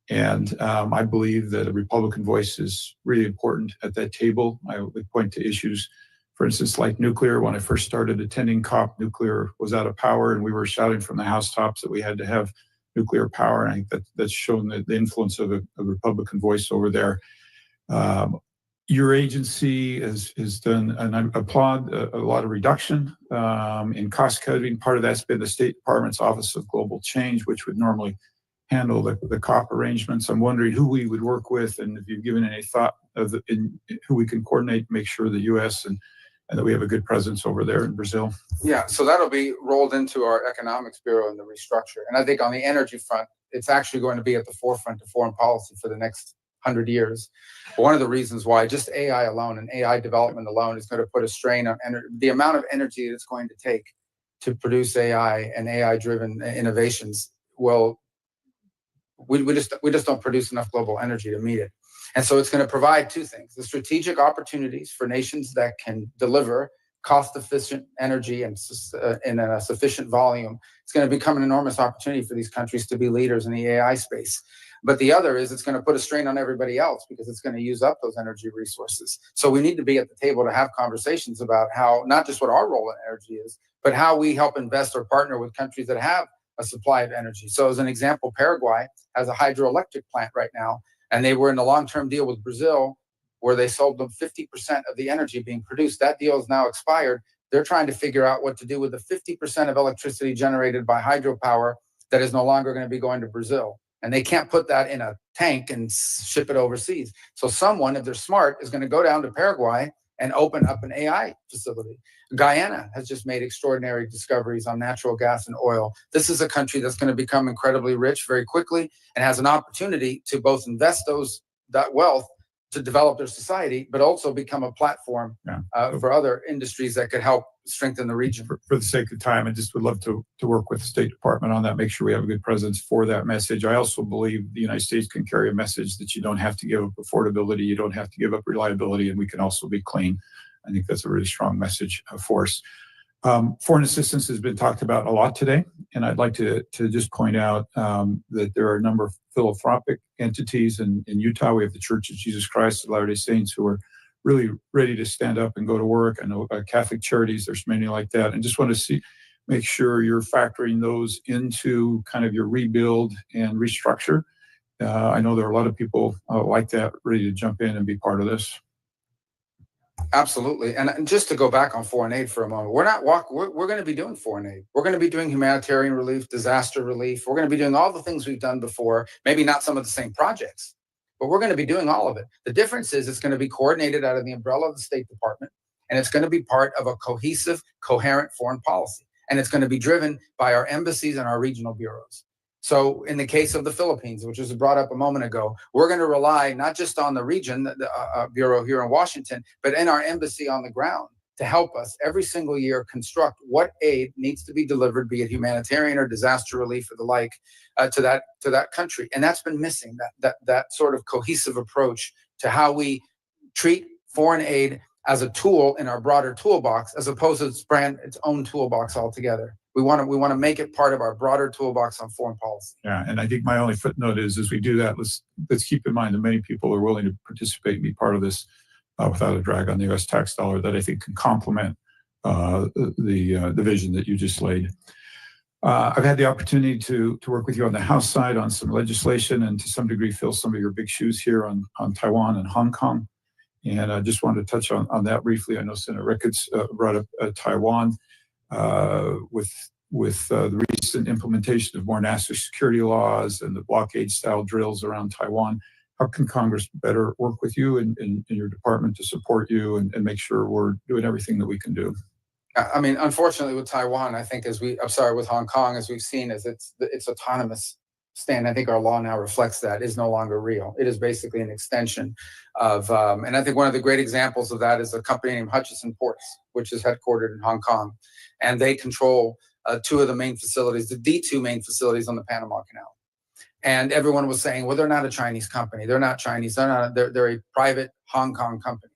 And I believe that a Republican voice is really important at that table. I would point to issues, for instance, like nuclear. When I first started attending COP, nuclear was out of power, and we were shouting from the housetops that we had to have nuclear power. And I think that's shown the influence of a Republican voice over there. Your agency has done, and I applaud a lot of reduction in cost cutting. Part of that's been the State Department's Office of Global Change, which would normally handle the COP arrangements. I'm wondering who we would work with, and if you've given any thought of who we can coordinate, make sure the U.S. and that we have a good presence over there in Brazil. Yeah, so that'll be rolled into our Economics Bureau and the restructure. And I think on the energy front, it's actually going to be at the forefront of foreign policy for the next 100 years. One of the reasons why just AI alone and AI development alone is going to put a strain on the amount of energy it's going to take to produce AI and AI-driven innovations. Well, we just don't produce enough global energy to meet it. And so it's going to provide two things: the strategic opportunities for nations that can deliver cost-efficient energy and in a sufficient volume. It's going to become an enormous opportunity for these countries to be leaders in the AI space. But the other is it's going to put a strain on everybody else because it's going to use up those energy resources. So we need to be at the table to have conversations about how, not just what our role in energy is, but how we help invest or partner with countries that have a supply of energy. So as an example, Paraguay has a hydroelectric plant right now, and they were in a long-term deal with Brazil where they sold them 50% of the energy being produced. That deal is now expired. They're trying to figure out what to do with the 50% of electricity generated by hydropower that is no longer going to be going to Brazil. And they can't put that in a tank and ship it overseas. So someone, if they're smart, is going to go down to Paraguay and open up an AI facility. Guyana has just made extraordinary discoveries on natural gas and oil. This is a country that's going to become incredibly rich very quickly and has an opportunity to both invest that wealth to develop their society, but also become a platform for other industries that could help strengthen the region. For the sake of time, I just would love to work with the State Department on that, make sure we have a good presence for that message. I also believe the United States can carry a message that you don't have to give up affordability, you don't have to give up reliability, and we can also be clean. I think that's a really strong message for us. Foreign assistance has been talked about a lot today, and I'd like to just point out that there are a number of philanthropic entities in Utah. We have the Church of Jesus Christ of Latter-day Saints who are really ready to stand up and go to work. I know Catholic Charities, there's many like that, and just want to make sure you're factoring those into kind of your rebuild and restructure. I know there are a lot of people like that ready to jump in and be part of this. Absolutely. And just to go back on foreign aid for a moment, we're going to be doing foreign aid. We're going to be doing humanitarian relief, disaster relief. We're going to be doing all the things we've done before, maybe not some of the same projects, but we're going to be doing all of it. The difference is it's going to be coordinated out of the umbrella of the State Department, and it's going to be part of a cohesive, coherent foreign policy. And it's going to be driven by our embassies and our regional bureaus. So in the case of the Philippines, which was brought up a moment ago, we're going to rely not just on the region, the bureau here in Washington, but in our embassy on the ground to help us every single year construct what aid needs to be delivered, be it humanitarian or disaster relief or the like, to that country. And that's been missing, that sort of cohesive approach to how we treat foreign aid as a tool in our broader toolbox, as opposed to its own toolbox altogether. We want to make it part of our broader toolbox on foreign policy. Yeah, and I think my only footnote is, as we do that, let's keep in mind that many people are willing to participate and be part of this without a drag on the U.S. tax dollar that I think can complement the vision that you just laid. I've had the opportunity to work with you on the House side on some legislation and to some degree fill some of your big shoes here on Taiwan and Hong Kong. And I just wanted to touch on that briefly. I know Senator Ricketts brought up Taiwan with the recent implementation of more national security laws and the blockade-style drills around Taiwan. How can Congress better work with you and your department to support you and make sure we're doing everything that we can do? I mean, unfortunately, with Taiwan, I think with Hong Kong, as we've seen, as its autonomous stand, I think our law now reflects that, is no longer real. It is basically an extension of, and I think one of the great examples of that is a company named Hutchison Ports, which is headquartered in Hong Kong, and they control two of the main facilities, the two main facilities on the Panama Canal. And everyone was saying, well, they're not a Chinese company. They're not Chinese. They're a private Hong Kong company.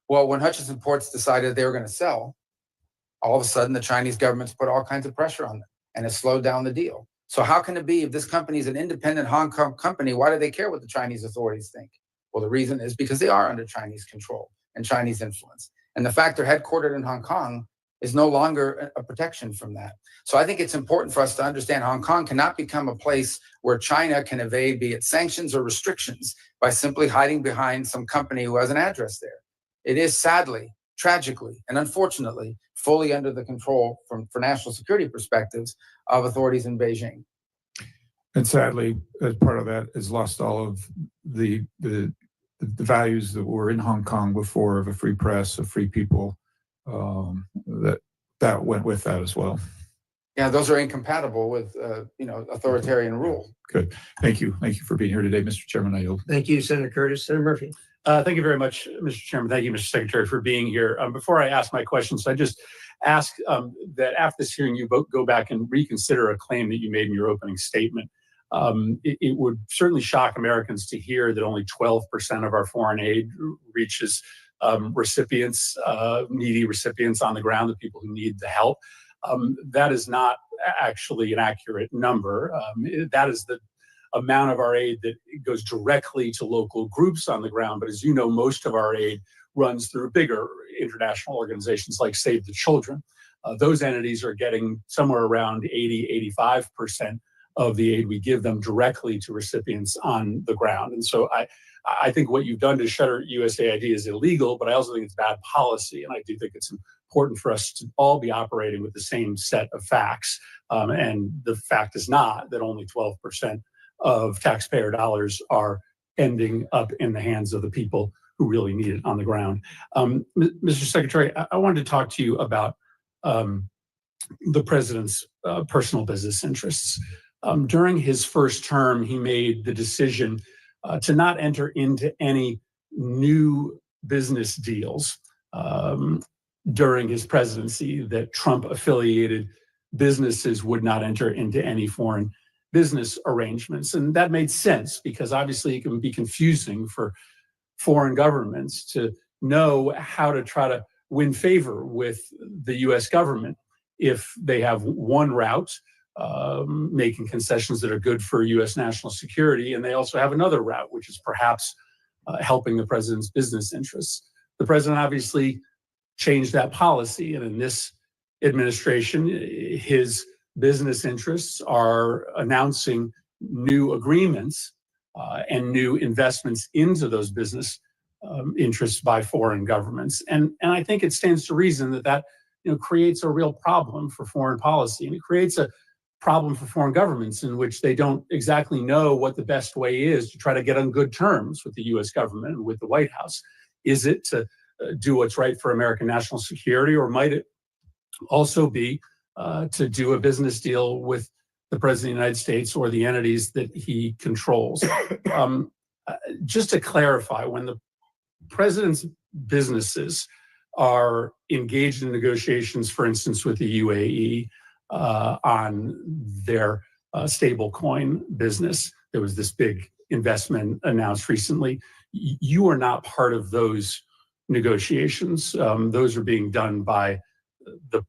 Well, when Hutchison Ports decided they were going to sell, all of a sudden the Chinese government's put all kinds of pressure on them and it slowed down the deal. So how can it be if this company is an independent Hong Kong company, why do they care what the Chinese authorities think? Well, the reason is because they are under Chinese control and Chinese influence. And the fact they're headquartered in Hong Kong is no longer a protection from that. So I think it's important for us to understand Hong Kong cannot become a place where China can evade, be it sanctions or restrictions, by simply hiding behind some company who has an address there. It is sadly, tragically, and unfortunately, fully under the control for national security perspectives of authorities in Beijing. And sadly, as part of that, has lost all of the values that were in Hong Kong before, of a free press, of free people, that went with that as well. Yeah, those are incompatible with authoritarian rule. Good. Thank you. Thank you for being here today, Mr. Chairman. I yield. Thank you, Senator Curtis. Senator Murphy. Thank you very much, Mr. Chairman. Thank you, Mr. Secretary, for being here. Before I ask my questions, I just ask that after this hearing, you both go back and reconsider a claim that you made in your opening statement. It would certainly shock Americans to hear that only 12% of our foreign aid reaches recipients, needy recipients on the ground, the people who need the help. That is not actually an accurate number. That is the amount of our aid that goes directly to local groups on the ground. But as you know, most of our aid runs through bigger international organizations like Save the Children. Those entities are getting somewhere around 80–85% of the aid we give them directly to recipients on the ground. And so I think what you've done to shutter USAID is illegal, but I also think it's bad policy. And I do think it's important for us to all be operating with the same set of facts. And the fact is not that only 12% of taxpayer dollars are ending up in the hands of the people who really need it on the ground. Mr. Secretary, I wanted to talk to you about the president's personal business interests. During his first term, he made the decision to not enter into any new business deals during his presidency, that Trump-affiliated businesses would not enter into any foreign business arrangements. And that made sense because obviously it can be confusing for foreign governments to know how to try to win favor with the US government if they have one route, making concessions that are good for US national security, and they also have another route, which is perhaps helping the president's business interests. The president obviously changed that policy, and in this administration, his business interests are announcing new agreements and new investments into those business interests by foreign governments. And I think it stands to reason that creates a real problem for foreign policy, and it creates a problem for foreign governments in which they don't exactly know what the best way is to try to get on good terms with the US government and with the White House. Is it to do what's right for American national security, or might it also be to do a business deal with the President of the United States or the entities that he controls? Just to clarify, when the President's businesses are engaged in negotiations, for instance, with the UAE on their stablecoin business, there was this big investment announced recently. You are not part of those negotiations. Those are being done by the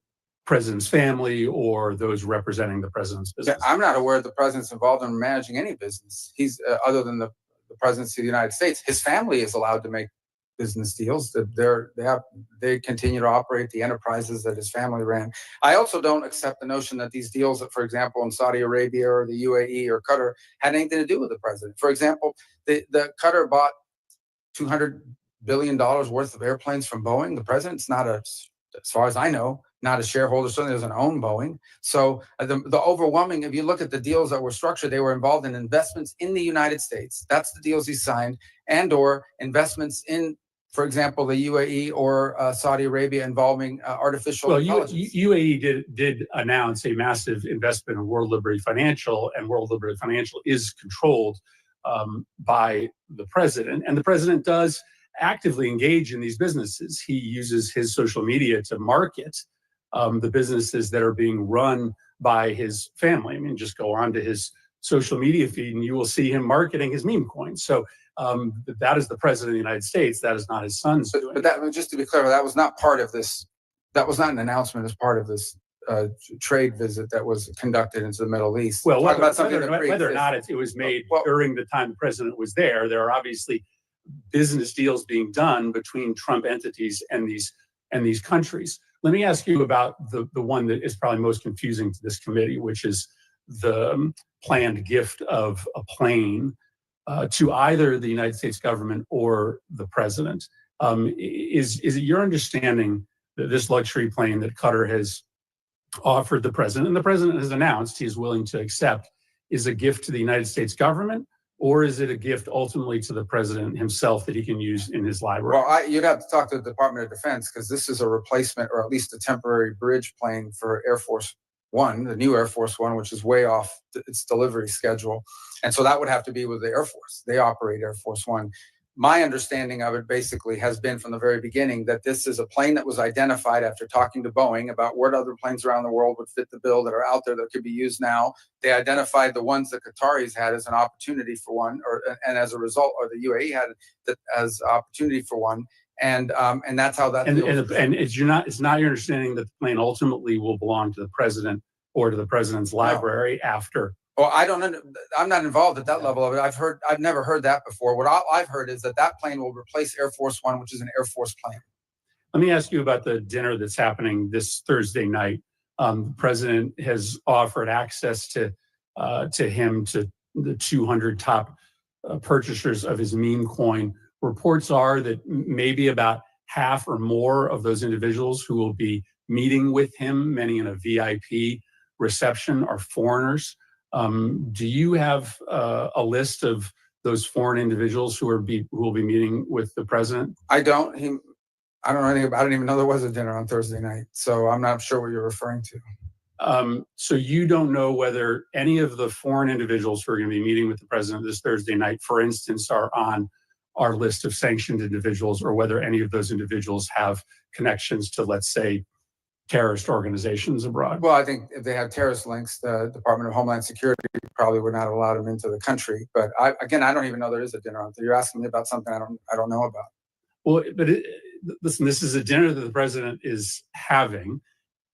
president's family or those representing the president's business. I'm not aware the president's involved in managing any business. He's other than the presidency of the United States. His family is allowed to make business deals. That they continue to operate the enterprises that his family ran. I also don't accept the notion that these deals, that, for example, in Saudi Arabia or the UAE or Qatar, had anything to do with the president. For example, the Qatar bought $200 billion worth of airplanes from Boeing. The president's not as far as I know, not a shareholder, certainly doesn't own Boeing. So the overwhelming, if you look at the deals that were structured, they were involved in investments in the United States. That's the deals he signed, and or investments in, for example, the UAE or Saudi Arabia involving artificial intelligence. UAE did announce a massive investment in World Liberty Financial, and World Liberty Financial is controlled by the president, and the president does actively engage in these businesses. He uses his social media to market the businesses that are being run by his family. I mean, just go on to his social media feed and you will see him marketing his meme coins. So that is the president of the United States. That is not his son's doing. But that, just to be clear, that was not part of this. That was not an announcement as part of this trade visit that was conducted into the Middle East. Well, whether or not it was made during the time the president was there are obviously business deals being done between Trump entities and these countries. Let me ask you about the one that is probably most confusing to this committee, which is the planned gift of a plane to either the United States government or the president. Is it your understanding that this luxury plane that Qatar has offered the president, and the president has announced he is willing to accept, is a gift to the United States government, or is it a gift ultimately to the president himself that he can use in his library? Well, you'd have to talk to the Department of Defense, because this is a replacement, or at least a temporary bridge plane for Air Force One, the new Air Force One, which is way off its delivery schedule. And so that would have to be with the Air Force. They operate Air Force One. My understanding of it basically has been from the very beginning that this is a plane that was identified after talking to Boeing about what other planes around the world would fit the bill that are out there that could be used now. They identified the ones that Qataris had as an opportunity for one, and as a result, or the UAE had that as opportunity for one. And that's how that. And it's not your understanding that the plane ultimately will belong to the president or to the president's library after. Well, I'm not involved at that level of it. I've never heard that before. What I've heard is that plane will replace Air Force One, which is an Air Force plane. Let me ask you about the dinner that's happening this Thursday night. The president has offered access to him to the 200 top purchasers of his meme coin. Reports are that maybe about half or more of those individuals who will be meeting with him, many in a VIP reception, are foreigners. Do you have a list of those foreign individuals who will be meeting with the president? I don't. I don't know anything about. I didn't even know there was a dinner on Thursday night, so I'm not sure what you're referring to. So you don't know whether any of the foreign individuals who are going to be meeting with the president this Thursday night, for instance, are on our list of sanctioned individuals, or whether any of those individuals have connections to, let's say, terrorist organizations abroad? Well, I think if they have terrorist links, the Department of Homeland Security probably would not allow them into the country. But I don't even know there is a dinner on. You're asking me about something I don't know about. Well, but listen, this is a dinner that the president is having.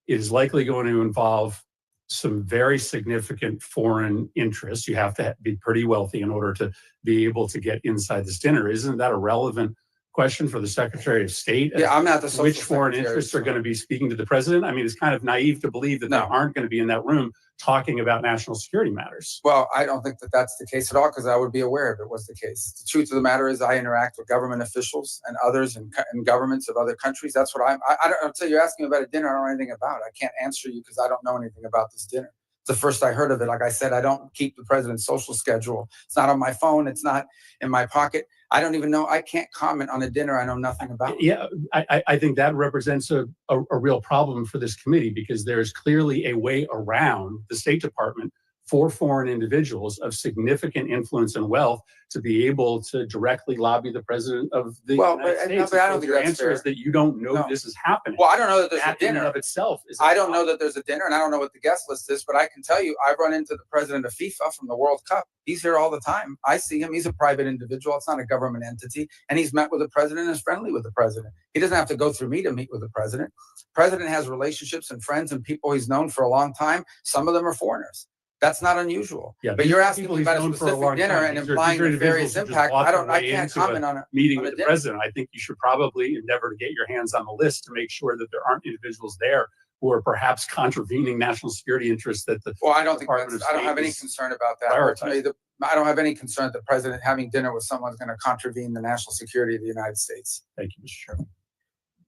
It is likely going to involve some very significant foreign interests. You have to be pretty wealthy in order to be able to get inside this dinner. Isn't that a relevant question for the Secretary of State? Yeah, I'm not the social Which foreign secretary, interests are going to be speaking to the president? I mean, it's kind of naive to believe that they aren't going to be in that room talking about national security matters. Well, I don't think that that's the case at all, because I would be aware if it was the case. The truth of the matter is I interact with government officials and others in governments of other countries. That's what I'll tell you. You're asking me about a dinner I don't know anything about. I can't answer you because I don't know anything about this dinner. It's the first I heard of it. Like I said, I don't keep the president's social schedule. It's not on my phone. It's not in my pocket. I don't even know. I can't comment on a dinner I know nothing about. Yeah, I think that represents a real problem for this committee, because there's clearly a way around the State Department for foreign individuals of significant influence and wealth to be able to directly lobby the president of the United States. But I don't think your that's answer fair. is that you don't know this is happening. Well, I don't know that there's that a dinner in and of itself. I don't know that there's a dinner, and I don't know what the guest list is, but I can tell you I've run into the president of FIFA from the World Cup. He's here all the time. I see him. He's a private individual. It's not a government entity. And he's met with the president and is friendly with the president. He doesn't have to go through me to meet with the president. The president has relationships and friends and people he's known for a long time. Some of them are foreigners. That's not unusual. Yeah, But these you're are asking people me he's about a known for a specific long dinner time. and These are implying individuals nefarious who just impact. bought their I way can't into a comment on it. meeting on with a the dinner. president. I think you should probably endeavor to get your hands on the list to make sure that there aren't individuals there who are perhaps contravening national security interests that the Well, I don't think Department that's, of I don't have State any is concern about that. prioritizing. Ultimately, I don't have any concern that the president having dinner with someone is going to contravene the national security of the United States. Thank you, Mr. Chairman.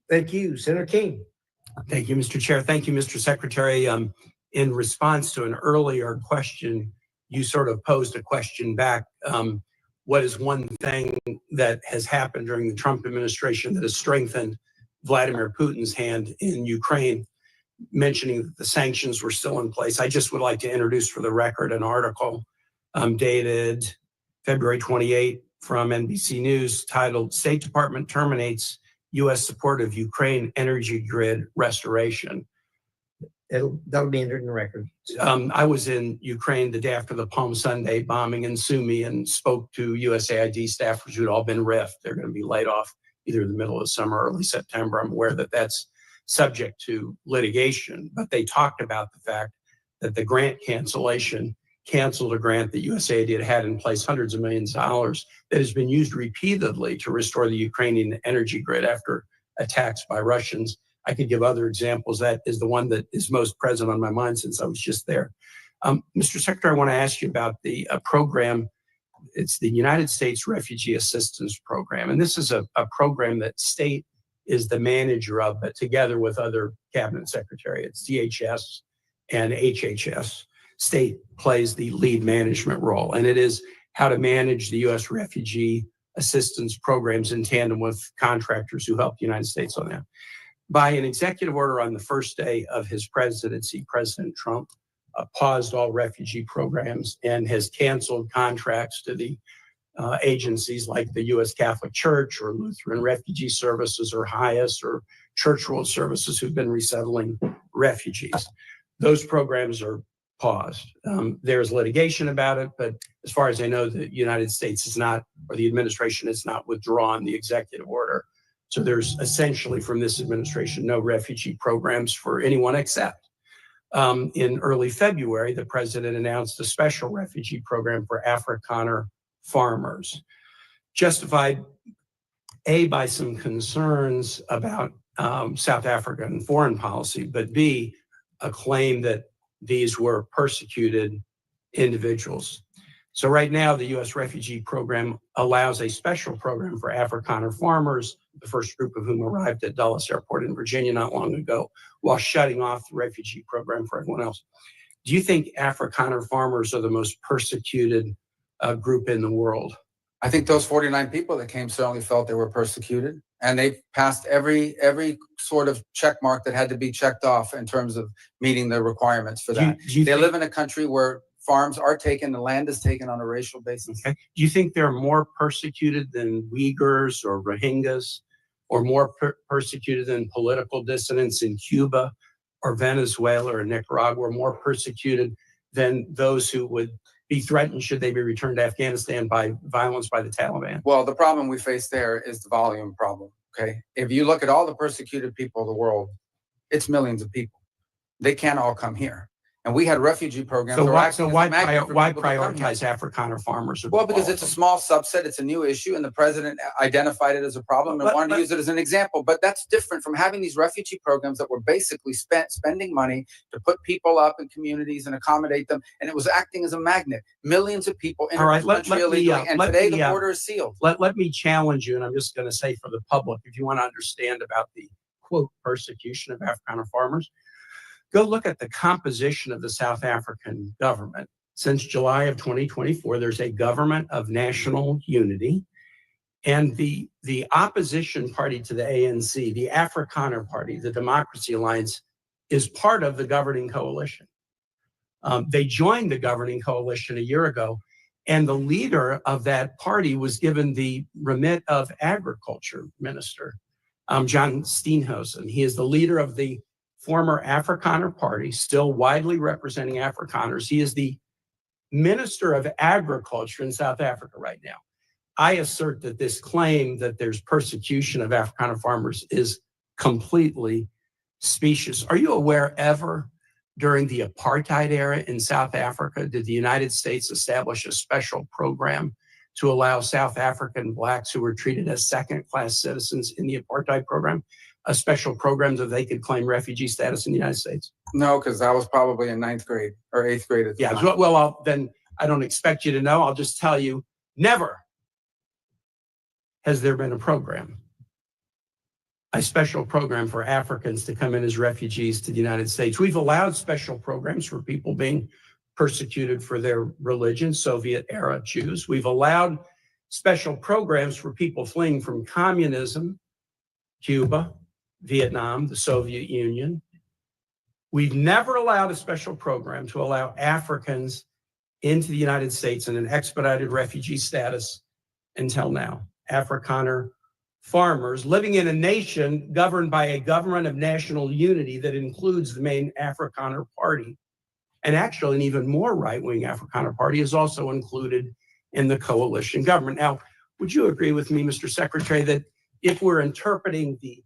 Thank you, Senator King. Thank you, Mr. Chair. Thank you, Mr. Secretary. In response to an earlier question, you sort of posed a question back. What is one thing that has happened during the Trump administration that has strengthened Vladimir Putin's hand in Ukraine, mentioning that the sanctions were still in place? I just would like to introduce for the record an article dated February 28 from NBC News titled "State Department Terminates U.S. Support of Ukraine Energy Grid Restoration." That'll be entered in the record. I was in Ukraine the day after the Palm Sunday bombing in Sumy and spoke to USAID staffers who'd all been riffed. They're going to be laid off either in the middle of summer or early September. I'm aware that that's subject to litigation, but they talked about the fact that the grant cancellation canceled a grant that USAID had in place, hundreds of millions of dollars, that has been used repeatedly to restore the Ukrainian energy grid after attacks by Russians. I could give other examples. That is the one that is most present on my mind since I was just there. Mr. Secretary, I want to ask you about the program. It's the United States Refugee Assistance Program. And this is a program that state is the manager of, but together with other cabinet secretariats, DHS and HHS, state plays the lead management role. And it is how to manage the U.S. refugee assistance programs in tandem with contractors who help the United States on that. By an executive order on the first day of his presidency, President Trump paused all refugee programs and has canceled contracts to the agencies like the U.S. Catholic Church or Lutheran Refugee Services or HIAS or Church World Services who've been resettling refugees. Those programs are paused. There's litigation about it, but as far as I know, the United States is not, or the administration has not withdrawn the executive order. So there's essentially from this administration no refugee programs for anyone except. In early February, the president announced a special refugee program for Afrikaner farmers, justified A, by some concerns about South African foreign policy, but B, a claim that these were persecuted individuals. So right now, the U.S. refugee program allows a special program for Afrikaner farmers, the first group of whom arrived at Dulles Airport in Virginia not long ago, while shutting off the refugee program for everyone else. Do you think Afrikaner farmers are the most persecuted group in the world? I think those 49 people that came certainly felt they were persecuted, and they passed every sort of check mark that had to be checked off in terms of meeting the requirements for that. They live in a country where farms are taken, the land is taken on a racial basis. Okay. Do you think they're more persecuted than Uyghurs or Rohingyas, or more persecuted than political dissidents in Cuba or Venezuela or Nicaragua, or more persecuted than those who would be threatened should they be returned to Afghanistan by violence by the Taliban? Well, the problem we face there is the volume problem, okay? If you look at all the persecuted people of the world, it's millions of people. They can't all come here. And we had refugee programs. So that were why acting as a magnet for why people to come here. prioritize Afrikaner farmers? Well, because it's a small subset, it's a new issue, and the president identified it as a problem and wanted to use it as an example. But that's different from having these refugee programs that were basically spending money to put people up in communities and accommodate them, and it was acting as a magnet. Millions of people in the country illegally, and today the border is sealed. Let me challenge you, and I'm just going to say for the public, if you want to understand about the quote persecution of Afrikaner farmers, go look at the composition of the South African government. Since July of 2024, there's a government of national unity, and the opposition party to the ANC, the Afrikaner Party, the Democracy Alliance, is part of the governing coalition. They joined the governing coalition a year ago, and the leader of that party was given the remit of agriculture minister, John Steenhuisen. He is the leader of the former Afrikaner Party, still widely representing Afrikaners. He is the Minister of Agriculture in South Africa right now. I assert that this claim that there's persecution of Afrikaner farmers is completely specious. Are you aware ever during the apartheid era in South Africa, did the United States establish a special program to allow South African blacks who were treated as second-class citizens in the apartheid program, a special program that they could claim refugee status in the United States? No, because I was probably in ninth grade or eighth grade at the Yeah, time. well, then I don't expect you to know. I'll just tell you, never has there been a special program for Africans to come in as refugees to the United States. We've allowed special programs for people being persecuted for their religion, Soviet-era Jews. We've allowed special programs for people fleeing from communism, Cuba, Vietnam, the Soviet Union. We've never allowed a special program to allow Africans into the United States in an expedited refugee status until now. Afrikaner farmers living in a nation governed by a government of national unity that includes the main Afrikaner party. And actually, an even more right-wing Afrikaner party is also included in the coalition government. Now, would you agree with me, Mr. Secretary, that if we're interpreting the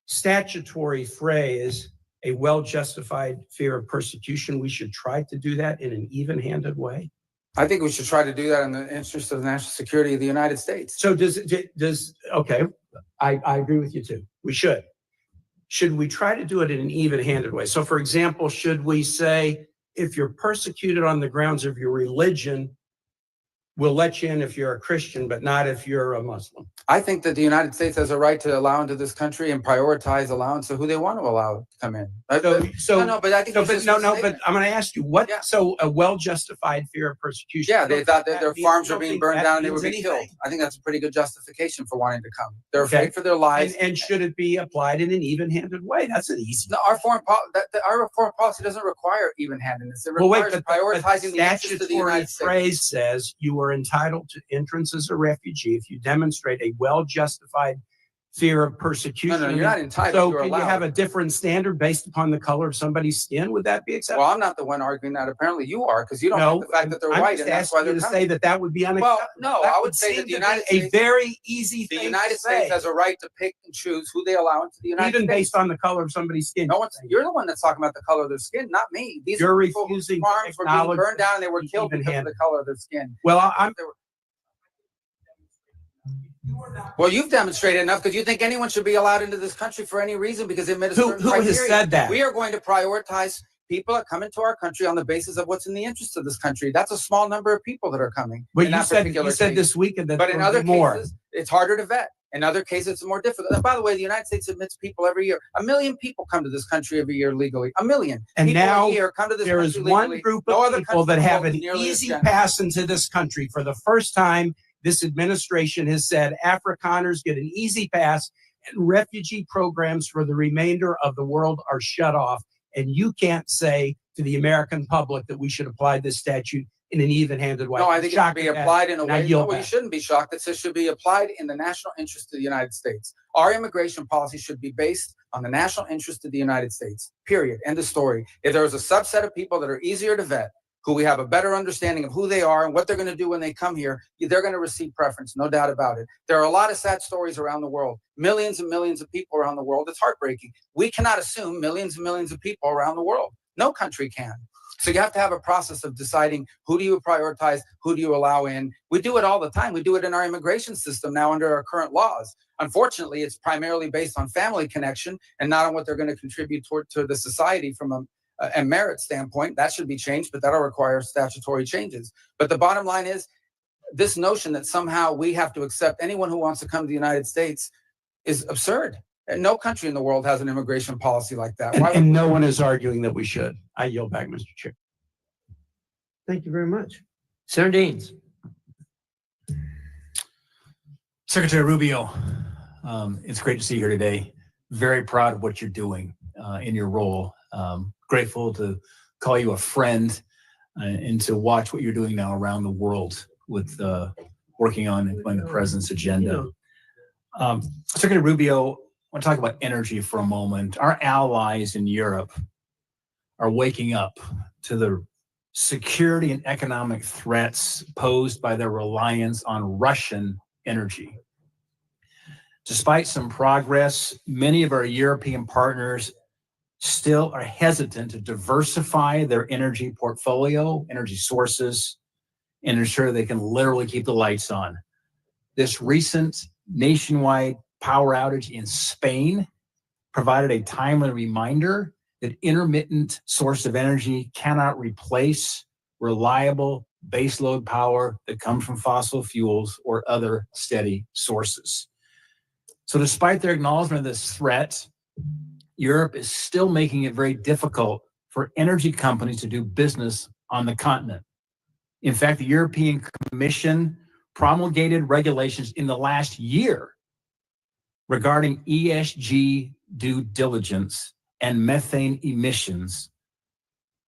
statutory phrase, a well-justified fear of persecution, we should try to do that in an even-handed way? I think we should try to do that in the interest of the national security of the United States. So okay, I agree with you too. We should. Should we try to do it in an even-handed way? So for example, should we say, if you're persecuted on the grounds of your religion, we'll let you in if you're a Christian, but not if you're a Muslim? I think that the United States has a right to allow into this country and prioritize allowance of who they want to allow to come in. No, but I think but I'm going to ask you, what? Yeah. So a well-justified fear of persecution. Yeah, they thought that their means- farms you were don't being think burned that down and they means would be anything? killed. I think that's a pretty good justification for wanting to come. They're Okay. afraid for their lives. And should it be applied in an even-handed way? That's an easy. No, our foreign policy doesn't require even-handedness. It Well, wait, requires but prioritizing the interest of the statutory United States. phrase says you are entitled to entrance as a refugee if you demonstrate a well-justified fear of persecution. No, you're not entitled. So You're can you allowed. have a different standard based upon the color of somebody's skin? Would that be acceptable? Well, I'm not the one arguing that. Apparently, you are, because you don't No, like the fact that they're I'm white, just and that's why asking you they're to coming. say that that would be unacceptable. Well, no, That I would say seem that the to be United a States, very easy the thing United to States say, has a right to pick and choose who they allow into the United even States. based on the color of somebody's skin. No one's. You're the one that's talking about the color of their skin, not me. These You're are people whose refusing to farms were being acknowledge burned down and they were killed because of even-handed. the color of their skin. Well, I'm Well, you've demonstrated enough because you think anyone should be allowed into this country for any reason because they met a certain who has criteria. said that? We are going to prioritize people that come into our country on the basis of what's in the interest of this country. That's a small number of people that are coming. But in you that said particular case. this weekend that But there in would other be more. cases, it's harder to vet. In other cases, it's more difficult. And by the way, the United States admits people every year. 1 million people come to this country every year legally. 1 million. And people now a year come to this There is country one legally. group No of other people country that in the have world an is nearly as easy generous. pass into this country. For the first time, this administration has said Afrikaners get an easy pass and refugee programs for the remainder of the world are shut off. And you can't say to the American public that we should apply this statute in an even-handed way. No, I I'm think it should shocked be at that. applied in a And I way. yield No, you back. shouldn't be shocked. It should be applied in the national interest of the United States. Our immigration policy should be based on the national interest of the United States. Period. End of story. If there is a subset of people that are easier to vet, who we have a better understanding of who they are and what they're going to do when they come here, they're going to receive preference, no doubt about it. There are a lot of sad stories around the world, millions and millions of people around the world. It's heartbreaking. We cannot assume millions and millions of people around the world. No country can. So you have to have a process of deciding who do you prioritize, who do you allow in. We do it all the time. We do it in our immigration system now under our current laws. Unfortunately, it's primarily based on family connection and not on what they're going to contribute to the society from a merit standpoint. That should be changed, but that'll require statutory changes. But the bottom line is this notion that somehow we have to accept anyone who wants to come to the United States is absurd. And no country in the world has an immigration policy like that. Why would And no one is arguing that we should. I yield back, Mr. Chair. Thank you very much. Senator Daines. Secretary Rubio, it's great to see you here today. Very proud of what you're doing in your role. Grateful to call you a friend and to watch what you're doing now around the world with working on the president's agenda. Secretary Rubio, I want to talk about energy for a moment. Our allies in Europe are waking up to the security and economic threats posed by their reliance on Russian energy. Despite some progress, many of our European partners still are hesitant to diversify their energy portfolio, energy sources, and ensure they can literally keep the lights on. This recent nationwide power outage in Spain provided a timely reminder that intermittent source of energy cannot replace reliable baseload power that comes from fossil fuels or other steady sources. So despite their acknowledgement of this threat, Europe is still making it very difficult for energy companies to do business on the continent. In fact, the European Commission promulgated regulations in the last year regarding ESG due diligence and methane emissions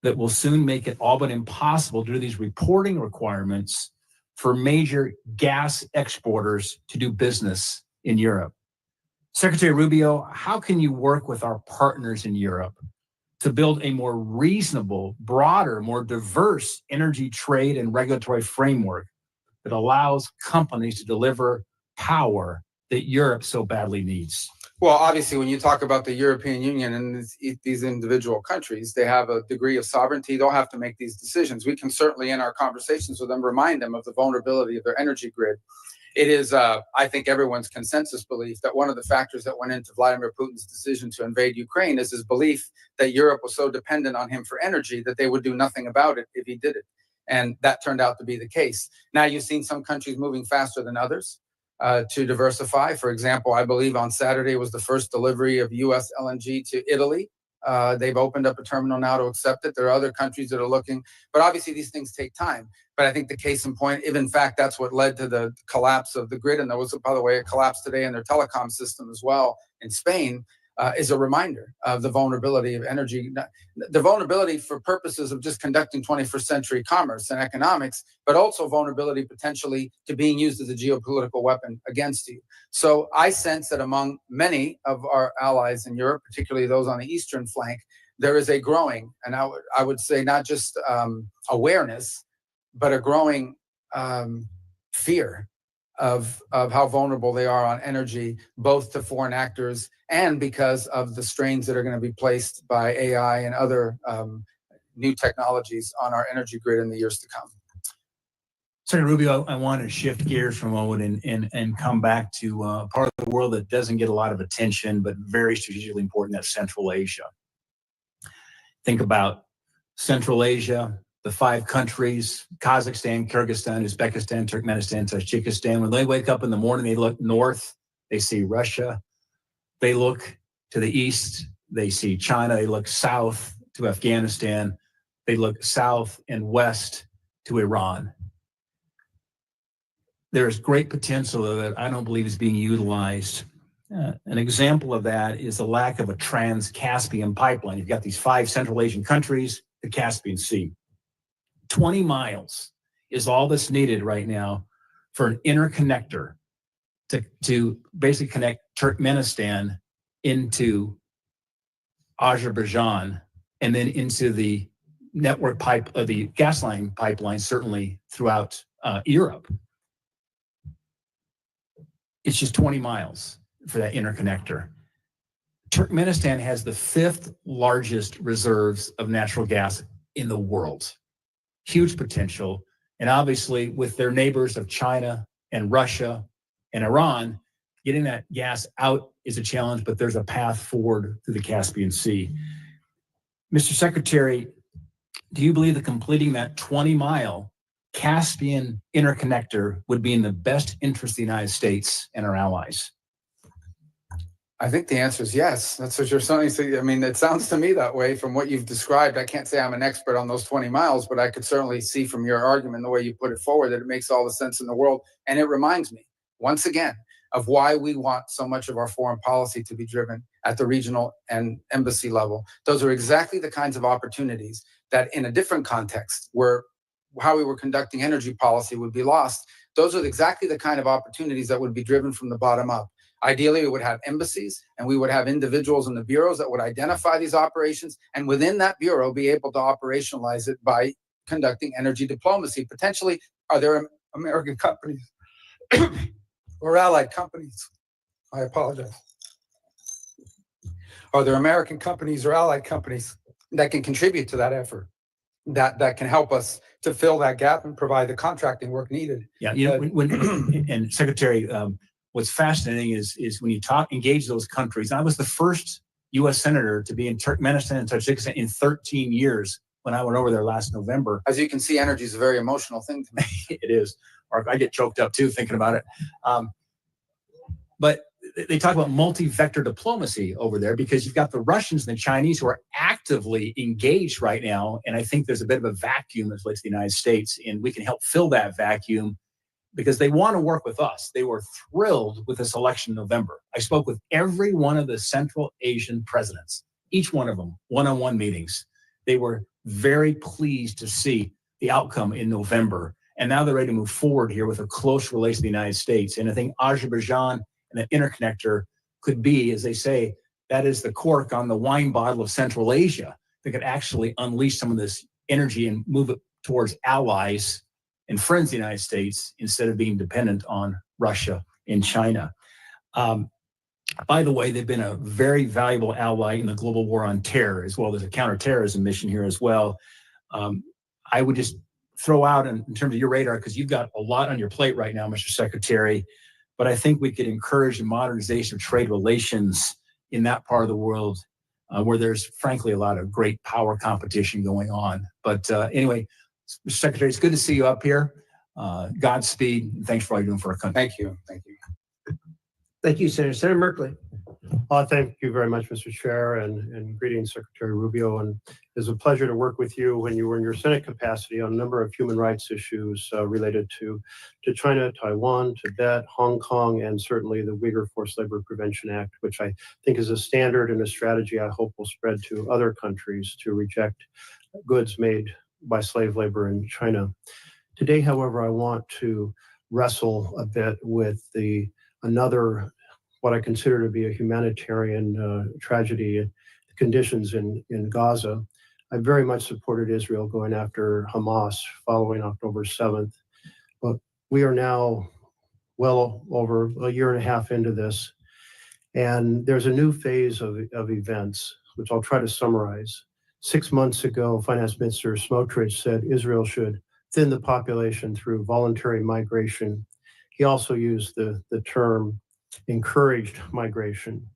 that will soon make it all but impossible due to these reporting requirements for major gas exporters to do business in Europe. Secretary Rubio, how can you work with our partners in Europe to build a more reasonable, broader, more diverse energy trade and regulatory framework that allows companies to deliver power that Europe so badly needs? Well, obviously, when you talk about the European Union and these individual countries, they have a degree of sovereignty. They'll have to make these decisions. We can certainly, in our conversations with them, remind them of the vulnerability of their energy grid. It is, I think, everyone's consensus belief that one of the factors that went into Vladimir Putin's decision to invade Ukraine is his belief that Europe was so dependent on him for energy that they would do nothing about it if he did it. And that turned out to be the case. Now, you've seen some countries moving faster than others to diversify. For example, I believe on Saturday was the first delivery of U.S. LNG to Italy. They've opened up a terminal now to accept it. There are other countries that are looking, but obviously these things take time. But I think the case in point, if in fact that's what led to the collapse of the grid, and there was, by the way, a collapse today in their telecom system as well in Spain, is a reminder of the vulnerability of energy, the vulnerability for purposes of just conducting 21st century commerce and economics, but also vulnerability potentially to being used as a geopolitical weapon against you. So I sense that among many of our allies in Europe, particularly those on the eastern flank, there is a growing, and I would say not just awareness, but a growing fear of how vulnerable they are on energy, both to foreign actors and because of the strains that are going to be placed by AI and other new technologies on our energy grid in the years to come. Senator Rubio, I want to shift gears for a moment and come back to part of the world that doesn't get a lot of attention, but very strategically important, that's Central Asia. Think about Central Asia, the 5 countries, Kazakhstan, Kyrgyzstan, Uzbekistan, Turkmenistan, Tajikistan. When they wake up in the morning, they look north, they see Russia. They look to the east, they see China. They look south to Afghanistan. They look south and west to Iran. There's great potential that I don't believe is being utilized. An example of that is the lack of a trans-Caspian pipeline. You've got these 5 Central Asian countries, the Caspian Sea. 20 miles is all that's needed right now for an interconnector to basically connect Turkmenistan into Azerbaijan and then into the network pipe, the gas line pipeline, certainly throughout Europe. It's just 20 miles for that interconnector. Turkmenistan has the 5th largest reserves of natural gas in the world. Huge potential. And obviously with their neighbors of China and Russia and Iran, getting that gas out is a challenge, but there's a path forward through the Caspian Sea. Mr. Secretary, do you believe that completing that 20-mile Caspian interconnector would be in the best interest of the United States and our allies? I think the answer is yes. That's what you're saying. I mean, it sounds to me that way from what you've described. I can't say I'm an expert on those 20 miles, but I could certainly see from your argument, the way you put it forward, that it makes all the sense in the world. And it reminds me, once again, of why we want so much of our foreign policy to be driven at the regional and embassy level. Those are exactly the kinds of opportunities that in a different context where how we were conducting energy policy would be lost. Those are exactly the kind of opportunities that would be driven from the bottom up. Ideally, we would have embassies and we would have individuals in the bureaus that would identify these operations and within that bureau be able to operationalize it by conducting energy diplomacy. Potentially, are there American companies or allied companies? I apologize. Are there American companies or allied companies that can contribute to that effort, that can help us to fill that gap and provide the contracting work needed? Yeah, you know, and Secretary, what's fascinating is when you engage those countries. I was the first U.S. senator to be in Turkmenistan and Tajikistan in 13 years when I went over there last November. As you can see, energy is a very emotional thing to me. It is. Or I get choked up too thinking about it. But they talk about multi-vector diplomacy over there because you've got the Russians and the Chinese who are actively engaged right now. And I think there's a bit of a vacuum that relates to the United States, and we can help fill that vacuum because they want to work with us. They were thrilled with this election in November. I spoke with every one of the Central Asian presidents, each one of them, one-on-one meetings. They were very pleased to see the outcome in November. And now they're ready to move forward here with a close relation to the United States. And I think Azerbaijan and the interconnector could be, as they say, that is the cork on the wine bottle of Central Asia that could actually unleash some of this energy and move it towards allies and friends of the United States instead of being dependent on Russia and China. By the way, they've been a very valuable ally in the global war on terror as well. There's a counterterrorism mission here as well. I would just throw out in terms of your radar, because you've got a lot on your plate right now, Mr. Secretary, but I think we could encourage the modernization of trade relations in that part of the world where there's frankly a lot of great power competition going on. But anyway, Mr. Secretary, it's good to see you up here. Godspeed. And thanks for all you're doing for our country. Thank you. Thank you. Thank you, Senator. Senator Merkley. Thank you very much, Mr. Chair, and greetings, Secretary Rubio. And it's a pleasure to work with you when you were in your Senate capacity on a number of human rights issues related to China, Taiwan, Tibet, Hong Kong, and certainly the Uyghur Forced Labor Prevention Act, which I think is a standard and a strategy I hope will spread to other countries to reject goods made by slave labor in China. Today, however, I want to wrestle a bit with another what I consider to be a humanitarian tragedy, conditions in Gaza. I very much supported Israel going after Hamas following October 7th, but we are now well over a year and a half into this, and there's a new phase of events, which I'll try to summarize. 6 months ago, Finance Minister Smotrich said Israel should thin the population through voluntary migration. He also used the term encouraged migration.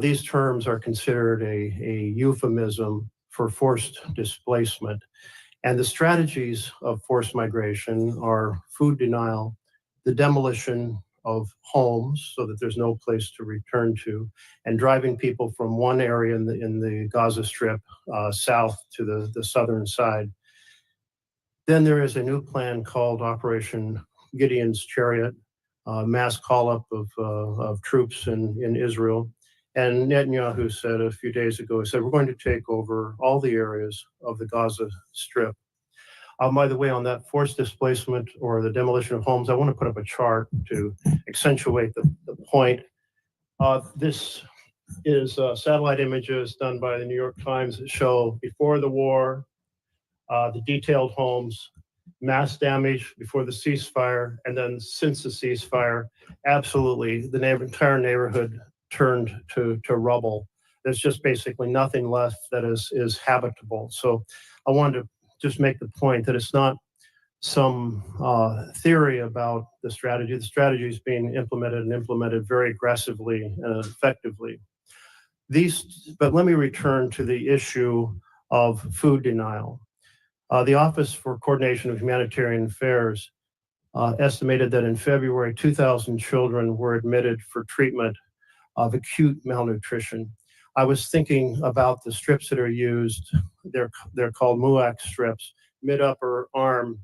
These terms are considered a euphemism for forced displacement. And the strategies of forced migration are food denial, the demolition of homes so that there's no place to return to, and driving people from one area in the Gaza Strip south to the southern side. Then there is a new plan called Operation Gideon's Chariot, mass call-up of troops in Israel. And Netanyahu said a few days ago, he said, we're going to take over all the areas of the Gaza Strip. By the way, on that forced displacement or the demolition of homes, I want to put up a chart to accentuate the point. This is satellite images done by the New York Times that show before the war, the detailed homes, mass damage before the ceasefire, and then since the ceasefire, absolutely the entire neighborhood turned to rubble. There's just basically nothing left that is habitable. So I wanted to just make the point that it's not some theory about the strategy. The strategy is being implemented very aggressively and effectively. But let me return to the issue of food denial. The Office for Coordination of Humanitarian Affairs estimated that in February, 2,000 children were admitted for treatment of acute malnutrition. I was thinking about the strips that are used. They're called MUAC strips, mid-upper arm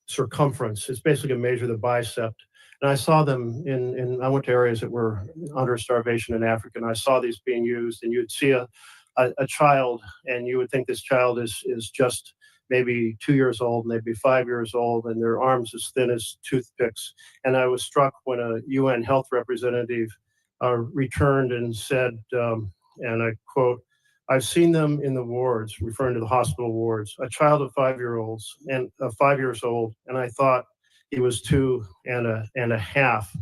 circumference. It's basically to measure the bicep. And I saw them I went to areas that were under starvation in Africa, and I saw these being used, and you'd see a child, and you would think this child is just maybe 2 years old, maybe 5 years old, and their arms as thin as toothpicks. And I was struck when a UN health representative returned and said, and I quote, I've seen them in the wards, referring to the hospital wards, a child of 5 years old, and I thought he was 2 and a half.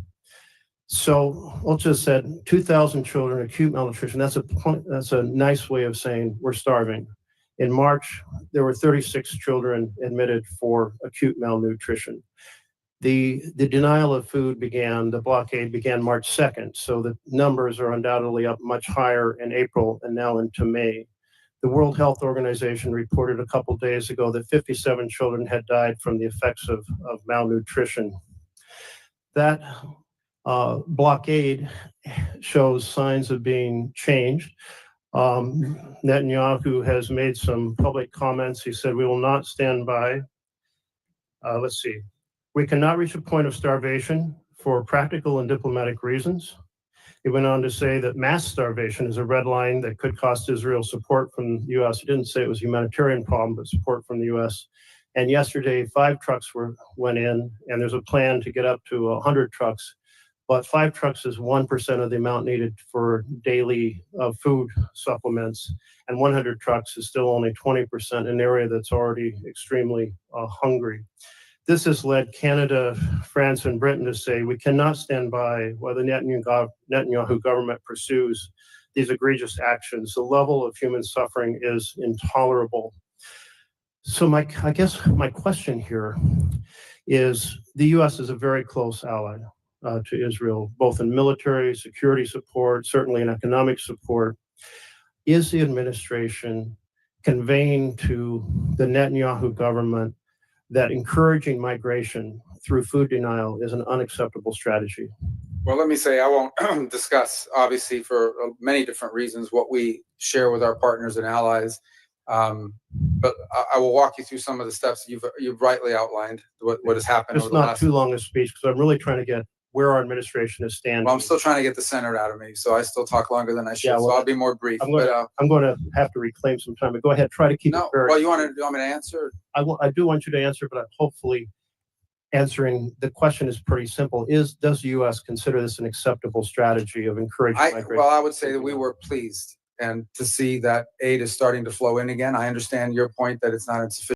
So Ulcha said 2,000 children acute malnutrition. That's a nice way of saying we're starving. In March, there were 36 children admitted for acute malnutrition. The denial of food the blockade began March 2nd. So the numbers are undoubtedly up much higher in April and now into May. The World Health Organization reported a couple days ago that 57 children had died from the effects of malnutrition. That blockade shows signs of being changed. Netanyahu has made some public comments. He said, "We will not stand by." Let's see. "We cannot reach a point of starvation for practical and diplomatic reasons." He went on to say that mass starvation is a red line that could cost Israel support from the U.S. He didn't say it was a humanitarian problem, but support from the U.S. And yesterday, 5 trucks went in, and there's a plan to get up to 100 trucks. But 5 trucks is 1% of the amount needed for daily food supplements, and 100 trucks is still only 20% in an area that's already extremely hungry. This has led Canada, France, and Britain to say we cannot stand by while the Netanyahu government pursues these egregious actions. The level of human suffering is intolerable. So I guess my question here is the U.S. is a very close ally to Israel, both in military, security support, certainly in economic support. Is the administration conveying to the Netanyahu government that encouraging migration through food denial is an unacceptable strategy? Well, let me say, I won't discuss, obviously, for many different reasons, what we share with our partners and allies. But I will walk you through some of the steps you've rightly outlined, what has happened It's over the not last. too long a speech because I'm really trying to get where our administration is standing. Well, I'm still trying to get the Senate out of me, so I still talk longer than I should. Yeah, well, so I'll be more brief. I'm going to have to reclaim some time. But go ahead, try to keep it very. Well, you want me to answer? I do want you to answer, but hopefully answering the question is pretty simple. Does the U.S. consider this an acceptable strategy of encouraging migration? Well, I would say that we were pleased and to see that aid is starting to flow in again. I understand your point that it's not insufficient.